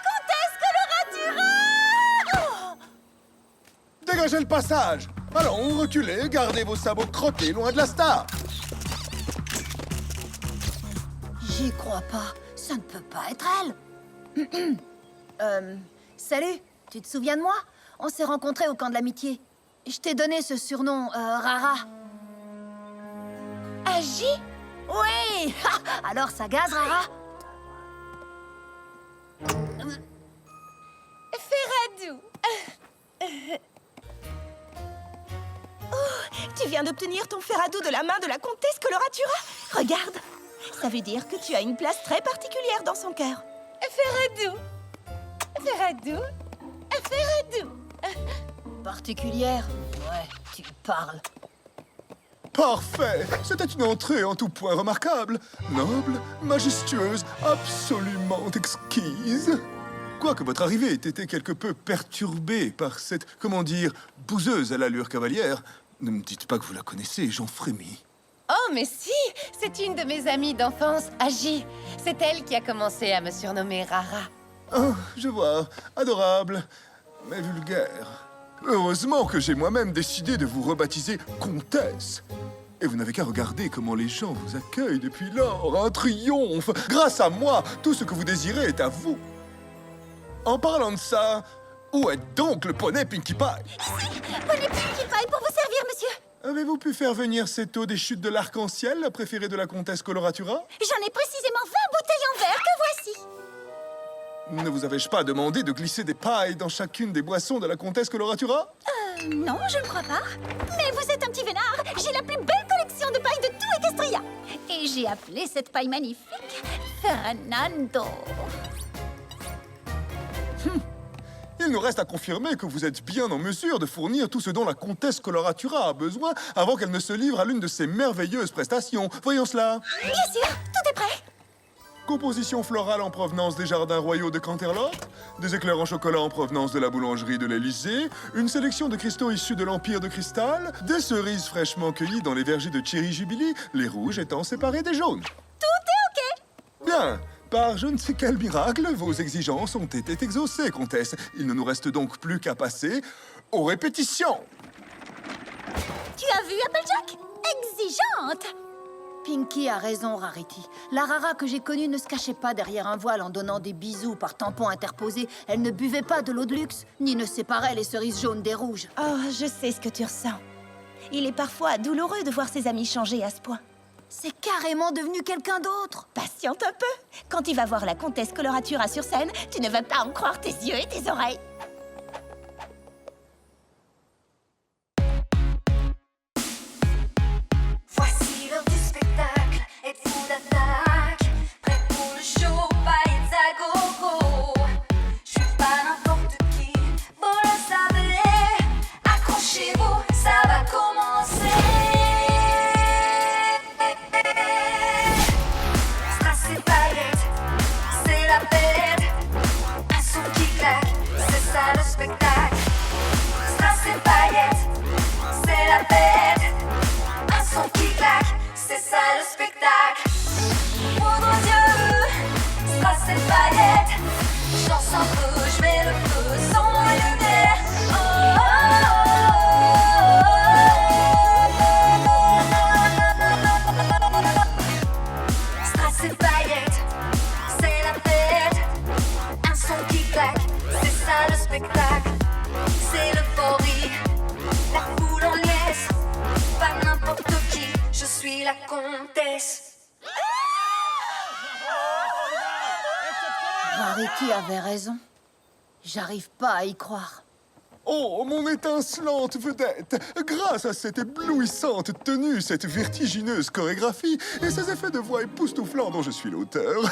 Comtesse Coloratura! Dégagez le passage. Allons, reculez, gardez vos sabots crottés loin de la star. J'y crois pas. Ça ne peut pas être elle. Salut, tu te souviens de moi? On s'est rencontrés au camp de l'amitié. Je t'ai donné ce surnom, Rara. Agi? Oui. Alors ça gaze, Rara? Ferradou. Oh, tu viens d'obtenir ton Ferradou de la main de la comtesse Coloratura. Regarde, ça veut dire que tu as une place très particulière dans son cœur. Ferradou. Ferradou. Ferradou. Particulière? Ouais, tu parles. Parfait. C'était une entrée en tout point remarquable. Noble, majestueuse, absolument exquise. Quoique votre arrivée ait été quelque peu perturbée par cette, comment dire, bouseuse à l'allure cavalière. Ne me dites pas que vous la connaissez, j'en frémis. Oh, mais si! C'est une de mes amies d'enfance, Agi. C'est elle qui a commencé à me surnommer Rara. Oh, je vois. Adorable, mais vulgaire. Heureusement que j'ai moi-même décidé de vous rebaptiser Comtesse. Et vous n'avez qu'à regarder comment les gens vous accueillent depuis lors. Un triomphe! Grâce à moi, tout ce que vous désirez est à vous. En parlant de ça, où est donc le poney Pinkie Pie? Poney Pinkie Pie pour vous servir, monsieur. Avez-vous pu faire venir cette eau des chutes de l'arc-en-ciel, la préférée de la comtesse Coloratura? J'en ai précisément 20 bouteilles en verre que voici. Ne vous avais-je pas demandé de glisser des pailles dans chacune des boissons de la comtesse Coloratura? Non, je ne crois pas. Mais vous êtes un petit vénard. J'ai la plus belle collection de pailles de tout Equestria. Et j'ai appelé cette paille magnifique Fernando. Il nous reste à confirmer que vous êtes bien en mesure de fournir tout ce dont la comtesse Coloratura a besoin avant qu'elle ne se livre à l'une de ses merveilleuses prestations. Voyons cela. Bien sûr, tout est prêt. Composition florale en provenance des jardins royaux de Canterlot, des éclairs en chocolat en provenance de la boulangerie de l'Élysée, une sélection de cristaux issus de l'Empire de Cristal, des cerises fraîchement cueillies dans les vergers de Cherry Jubilee, les rouges étant séparés des jaunes. Tout est OK. Bien. Par je ne sais quel miracle, vos exigences ont été exaucées, comtesse. Il ne nous reste donc plus qu'à passer aux répétitions. Tu as vu, Applejack? Exigeante. Pinkie a raison, Rarity. La Rara que j'ai connue ne se cachait pas derrière un voile en donnant des bisous par tampons interposés. Elle ne buvait pas de l'eau de luxe, ni ne séparait les cerises jaunes des rouges. Oh, je sais ce que tu ressens. Il est parfois douloureux de voir ses amis changer à ce point. C'est carrément devenu quelqu'un d'autre. Patiente un peu. Quand tu vas voir la comtesse Coloratura sur scène, tu ne vas pas en croire tes yeux et tes oreilles. Voici l'heure du spectacle, êtes-vous d'attaque? Prêt pour le show, paillettes à gogo. Je suis pas n'importe qui, bon le savez. Accrochez-vous, ça va commencer. Strass et paillettes, c'est la fête. Un son qui claque, c'est ça le spectacle. Strass et paillettes, c'est la fête. Un son qui claque, c'est ça le spectacle. Poudre aux yeux, strass et paillettes. Je danse un peu, je mets le feu sans les lunettes. Oh, oh, oh. Strass et paillettes, c'est la fête. Un son qui claque, c'est ça le spectacle. C'est l'euphorie, la foule en liesse. Pas n'importe qui, je suis la comtesse. Rarity avait raison. J'arrive pas à y croire. Oh, mon étincelante vedette! Grâce à cette éblouissante tenue, cette vertigineuse chorégraphie et ces effets de voix époustouflants dont je suis l'auteur,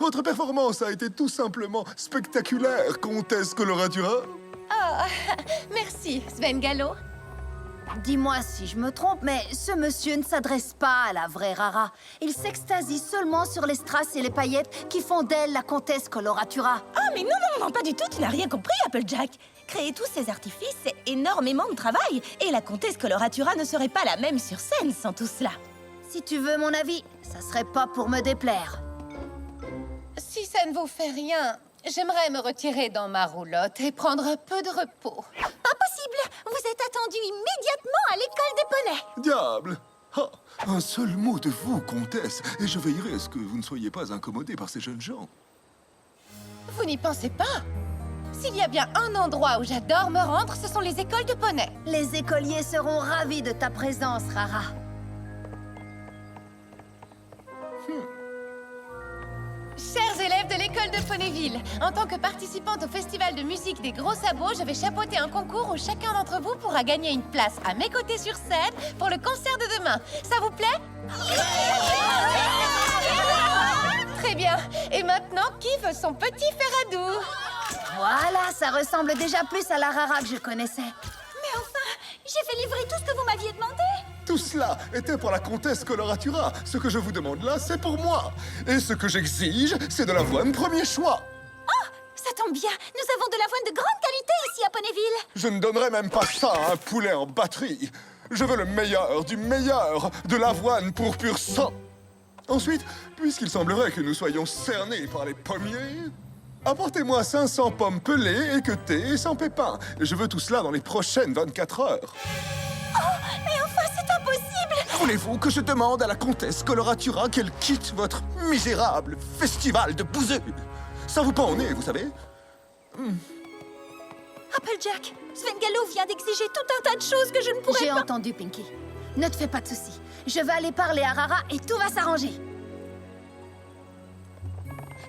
votre performance a été tout simplement spectaculaire, comtesse Coloratura. Oh, merci, Sven Gallo. Dis-moi si je me trompe, mais ce monsieur ne s'adresse pas à la vraie Rara. Il s'extasie seulement sur les strass et les paillettes qui font d'elle la comtesse Coloratura. Ah, mais non, pas du tout, tu n'as rien compris, Applejack. Créer tous ces artifices, c'est énormément de travail. Et la comtesse Coloratura ne serait pas la même sur scène sans tout cela. Si tu veux mon avis, ça serait pas pour me déplaire. Si ça ne vous fait rien, j'aimerais me retirer dans ma roulotte et prendre un peu de repos. Pas possible. immédiatement à l'école des poneys. Diable! Ah, un seul mot de vous, comtesse, et je veillerai à ce que vous ne soyez pas incommodés par ces jeunes gens. Vous n'y pensez pas? S'il y a bien un endroit où j'adore me rendre, ce sont les écoles de poneys. Les écoliers seront ravis de ta présence, Rara. Chers élèves de l'école de Ponyville, en tant que participante au festival de musique des Gros Sabots, je vais chapeauter un concours où chacun d'entre vous pourra gagner une place à mes côtés sur scène pour le concert de demain. Ça vous plaît? Très bien. Et maintenant, qui veut son petit fer à doux? Voilà, ça ressemble déjà plus à la Rara que je connaissais. Mais enfin, j'ai fait livrer tout ce que vous m'aviez demandé. Tout cela était pour la comtesse Coloratura. Ce que je vous demande là, c'est pour moi. Et ce que j'exige, c'est de l'avoine premier choix. Oh, ça tombe bien. Nous avons de l'avoine de grande qualité ici à Ponyville. Je ne donnerai même pas ça à un poulet en batterie. Je veux le meilleur du meilleur, de l'avoine pour pur sang. Ensuite, puisqu'il semblerait que nous soyons cernés par les pommiers, apportez-moi 500 pommes pelées, équeutées et sans pépins. Je veux tout cela dans les prochaines 24 heures. Oh, mais enfin, c'est impossible. Voulez-vous que je demande à la comtesse Coloratura qu'elle quitte votre misérable festival de bouseux? Ça vous pend au nez, vous savez? Applejack, Svengallo vient d'exiger tout un tas de choses que je ne pourrais pas... J'ai entendu, Pinky. Ne te fais pas de soucis. Je vais aller parler à Rara et tout va s'arranger.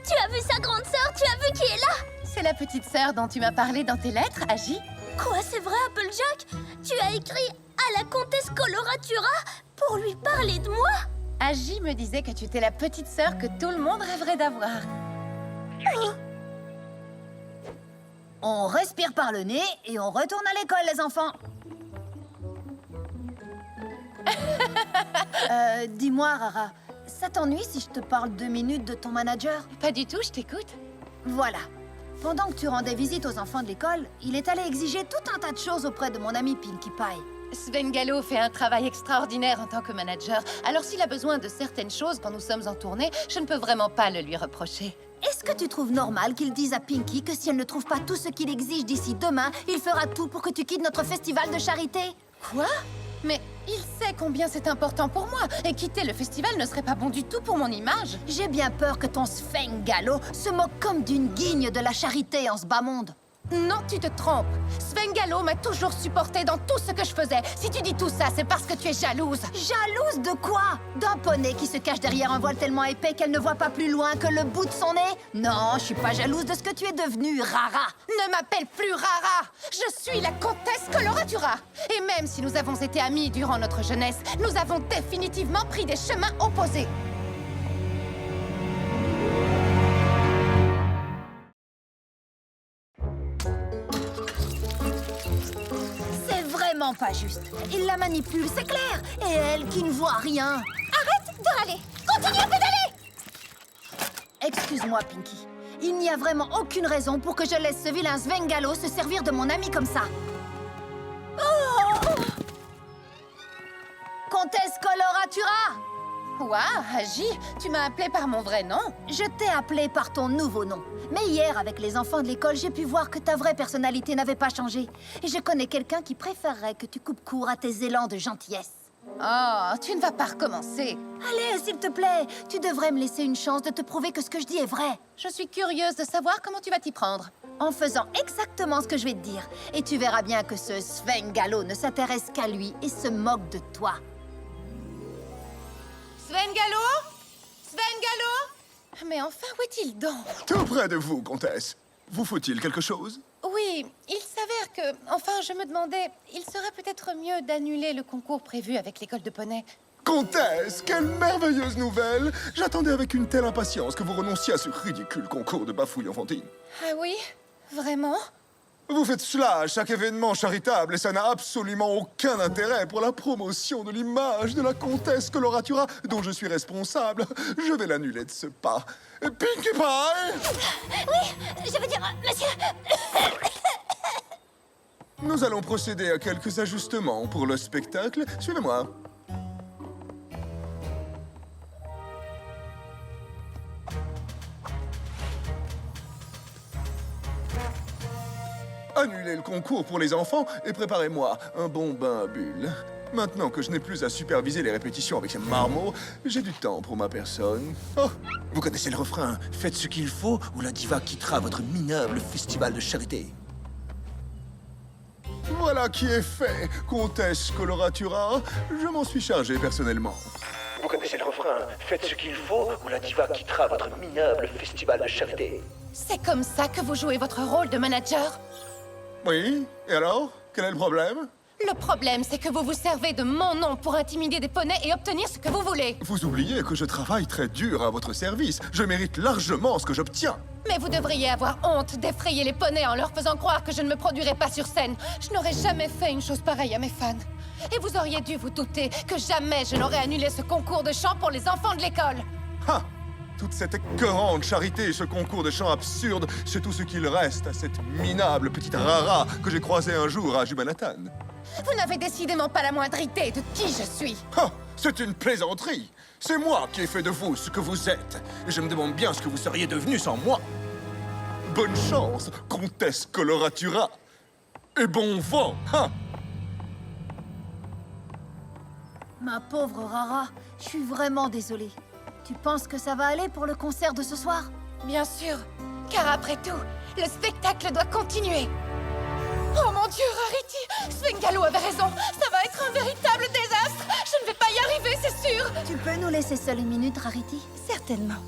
Tu as vu sa grande sœur? Tu as vu qui est là? C'est la petite sœur dont tu m'as parlé dans tes lettres, Agi. Quoi, c'est vrai, Applejack? Tu as écrit à la comtesse Coloratura pour lui parler de moi? Agi me disait que tu étais la petite sœur que tout le monde rêverait d'avoir. Oh. On respire par le nez et on retourne à l'école, les enfants. Dis-moi, Rara, ça t'ennuie si je te parle 2 minutes de ton manager? Pas du tout, je t'écoute. Voilà. Pendant que tu rendais visite aux enfants de l'école, il est allé exiger tout un tas de choses auprès de mon ami Pinkie Pie. Svengallo fait un travail extraordinaire en tant que manager. Alors s'il a besoin de certaines choses quand nous sommes en tournée, je ne peux vraiment pas le lui reprocher. Est-ce que tu trouves normal qu'il dise à Pinkie que si elle ne trouve pas tout ce qu'il exige d'ici demain, il fera tout pour que tu quittes notre festival de charité? Quoi? Mais il sait combien c'est important pour moi, et quitter le festival ne serait pas bon du tout pour mon image. J'ai bien peur que ton Svengallo se moque comme d'une guigne de la charité en ce bas monde. Non, tu te trompes. Svengallo m'a toujours supporté dans tout ce que je faisais. Si tu dis tout ça, c'est parce que tu es jalouse. Jalouse de quoi? D'un poney qui se cache derrière un voile tellement épais qu'elle ne voit pas plus loin que le bout de son nez? Non, je suis pas jalouse de ce que tu es devenue, Rara. Ne m'appelle plus Rara. Je suis la comtesse Coloratura. Et même si nous avons été amis durant notre jeunesse, nous avons définitivement pris des chemins opposés. Pas juste. Il la manipule, c'est clair. Et elle qui ne voit rien. Arrête de râler. Continue à pédaler. Excuse-moi, Pinky. Il n'y a vraiment aucune raison pour que je laisse ce vilain Svengallo se servir de mon ami comme ça. Oh! Comtesse Coloratura! Waouh, Agi, tu m'as appelé par mon vrai nom? Je t'ai appelé par ton nouveau nom. Mais hier, avec les enfants de l'école, j'ai pu voir que ta vraie personnalité n'avait pas changé. Et je connais quelqu'un qui préférerait que tu coupes court à tes élans de gentillesse. Oh, tu ne vas pas recommencer. Allez, s'il te plaît, tu devrais me laisser une chance de te prouver que ce que je dis est vrai. Je suis curieuse de savoir comment tu vas t'y prendre. En faisant exactement ce que je vais te dire. Et tu verras bien que ce Svengallo ne s'intéresse qu'à lui et se moque de toi. Svengallo? Svengallo? Mais enfin, où est-il donc? Tout près de vous, comtesse. Vous faut-il quelque chose? Oui, il s'avère que... Enfin, je me demandais... Il serait peut-être mieux d'annuler le concours prévu avec l'école de poney. Comtesse, quelle merveilleuse nouvelle! J'attendais avec une telle impatience que vous renonciez à ce ridicule concours de bafouilles enfantines. Ah oui? Vraiment? Vous faites cela à chaque événement charitable et ça n'a absolument aucun intérêt pour la promotion de l'image de la comtesse Coloratura dont je suis responsable. Je vais l'annuler de ce pas. Pinkie Pie! Oui, je veux dire, monsieur... Nous allons procéder à quelques ajustements pour le spectacle. Suivez-moi. Annulez le concours pour les enfants et préparez-moi un bon bain à bulles. Maintenant que je n'ai plus à superviser les répétitions avec ces marmots, j'ai du temps pour ma personne. Oh, vous connaissez le refrain « Faites ce qu'il faut ou la diva quittera votre minable festival de charité ». Voilà qui est fait, Comtesse Coloratura. Je m'en suis chargé personnellement. Vous connaissez le refrain « Faites ce qu'il faut ou la diva quittera votre minable festival de charité ». C'est comme ça que vous jouez votre rôle de manager? Oui, et alors? Quel est le problème? Le problème, c'est que vous vous servez de mon nom pour intimider des poneys et obtenir ce que vous voulez. Vous oubliez que je travaille très dur à votre service. Je mérite largement ce que j'obtiens. Mais vous devriez avoir honte d'effrayer les poneys en leur faisant croire que je ne me produirai pas sur scène. Je n'aurais jamais fait une chose pareille à mes fans. Et vous auriez dû vous douter que jamais je n'aurais annulé ce concours de chant pour les enfants de l'école. Ha! Toute cette écœurante charité et ce concours de chant absurde, c'est tout ce qu'il reste à cette minable petite rara que j'ai croisée un jour à Jumanathan. Vous n'avez décidément pas la moindre idée de qui je suis. Ha! C'est une plaisanterie. C'est moi qui ai fait de vous ce que vous êtes. Et je me demande bien ce que vous seriez devenu sans moi. Bonne chance, Comtesse Coloratura. Et bon vent, hein? Ma pauvre Rara, je suis vraiment désolée. Tu penses que ça va aller pour le concert de ce soir? Bien sûr, car après tout, le spectacle doit continuer. Oh mon Dieu, Rarity! Svengalo avait raison. Ça va être un véritable désastre. Je ne vais pas y arriver, c'est sûr. Tu peux nous laisser seule une minute, Rarity? Certainement.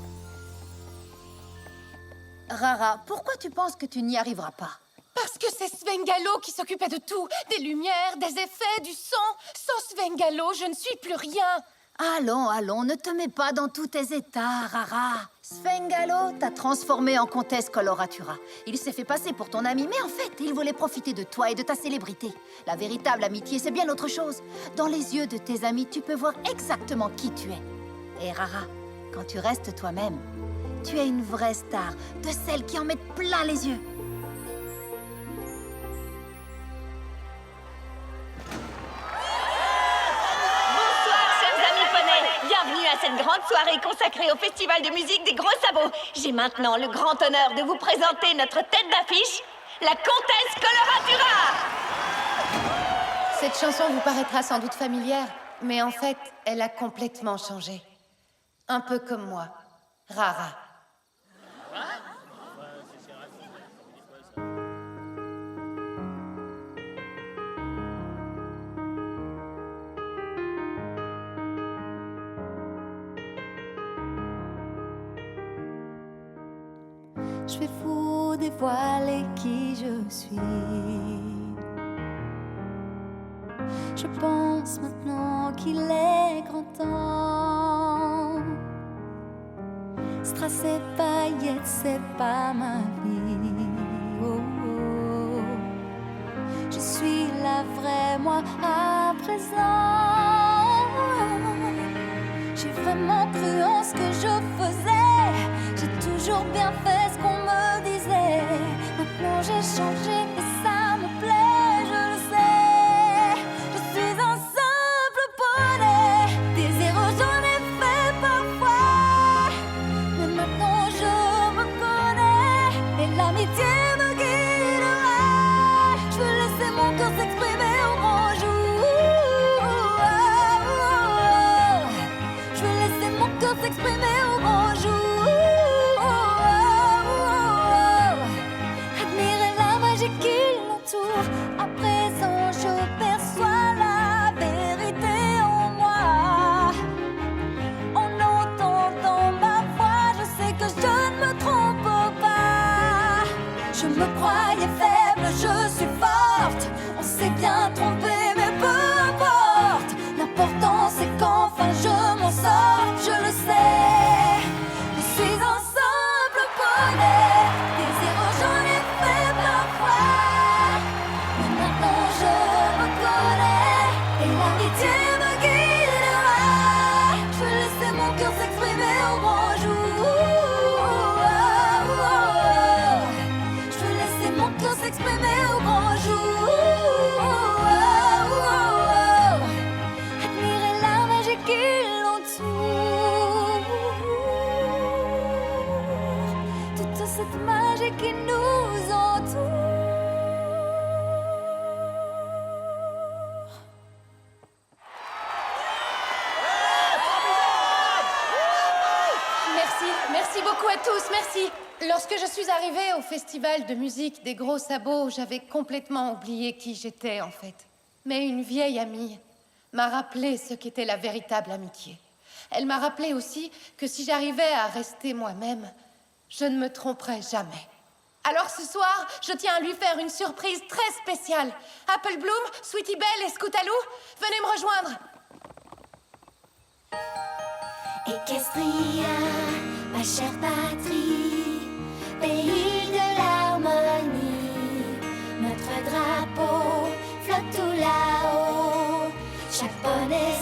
Rara, pourquoi tu penses que tu n'y arriveras pas? Parce que c'est Svengalo qui s'occupait de tout. Des lumières, des effets, du son. Sans Svengalo, je ne suis plus rien. Allons, ne te mets pas dans tous tes états, Rara. Svengalo t'a transformé en comtesse Coloratura. Il s'est fait passer pour ton ami, mais en fait, il voulait profiter de toi et de ta célébrité. La véritable amitié, c'est bien autre chose. Dans les yeux de tes amis, tu peux voir exactement qui tu es. Et Rara, quand tu restes toi-même, tu es une vraie star, de celles qui en mettent plein les yeux. Bienvenue à cette grande soirée consacrée au festival de musique des Gros Sabots. J'ai maintenant le grand honneur de vous présenter notre tête d'affiche, la comtesse Coloratura. Cette chanson vous paraîtra sans doute familière, mais en fait, elle a complètement changé. Un peu comme moi, Rara. Je vais vous dévoiler qui je suis. Je pense maintenant qu'il est grand temps. Strass et paillettes, c'est pas ma vie. Oh, oh. Je suis la vraie moi à présent. J'ai vraiment cru en ce que je faisais. J'ai toujours bien fait ce qu'on me disait. Maintenant j'ai changé et ça me plaît, je le sais. Je suis un simple poney. Des erreurs j'en ai fait parfois, mais maintenant je me connais et l'amitié me guidera. Je veux laisser mon cœur s'exprimer au grand jour. Je veux laisser mon cœur s'exprimer au grand jour. À présent, je perçois la vérité en moi. En entendant ma voix, je sais que je ne me trompe pas. Je me croyais faible, je suis forte. On s'est bien trompé, mais peu importe. L'important, c'est qu'enfin je m'en sorte, je le sais. Je suis un simple poney. Des erreurs, j'en ai fait parfois. Je me connais et l'amitié me guidera. Je veux laisser mon cœur s'exprimer au grand jour. Je veux laisser mon cœur s'exprimer au grand jour. Admirer la magie qui l'entoure. Toute cette magie qui nous entoure. Merci beaucoup à tous, merci. Lorsque je suis arrivée au festival de musique des gros sabots, j'avais complètement oublié qui j'étais en fait. Mais une vieille amie m'a rappelé ce qu'était la véritable amitié. Elle m'a rappelé aussi que si j'arrivais à rester moi-même, je ne me tromperais jamais. Alors ce soir, je tiens à lui faire une surprise très spéciale. Apple Bloom, Sweetie Belle et Scootaloo, venez me rejoindre. Equestria, ma chère patrie, pays de l'harmonie. Notre drapeau flotte tout là-haut, chaque poney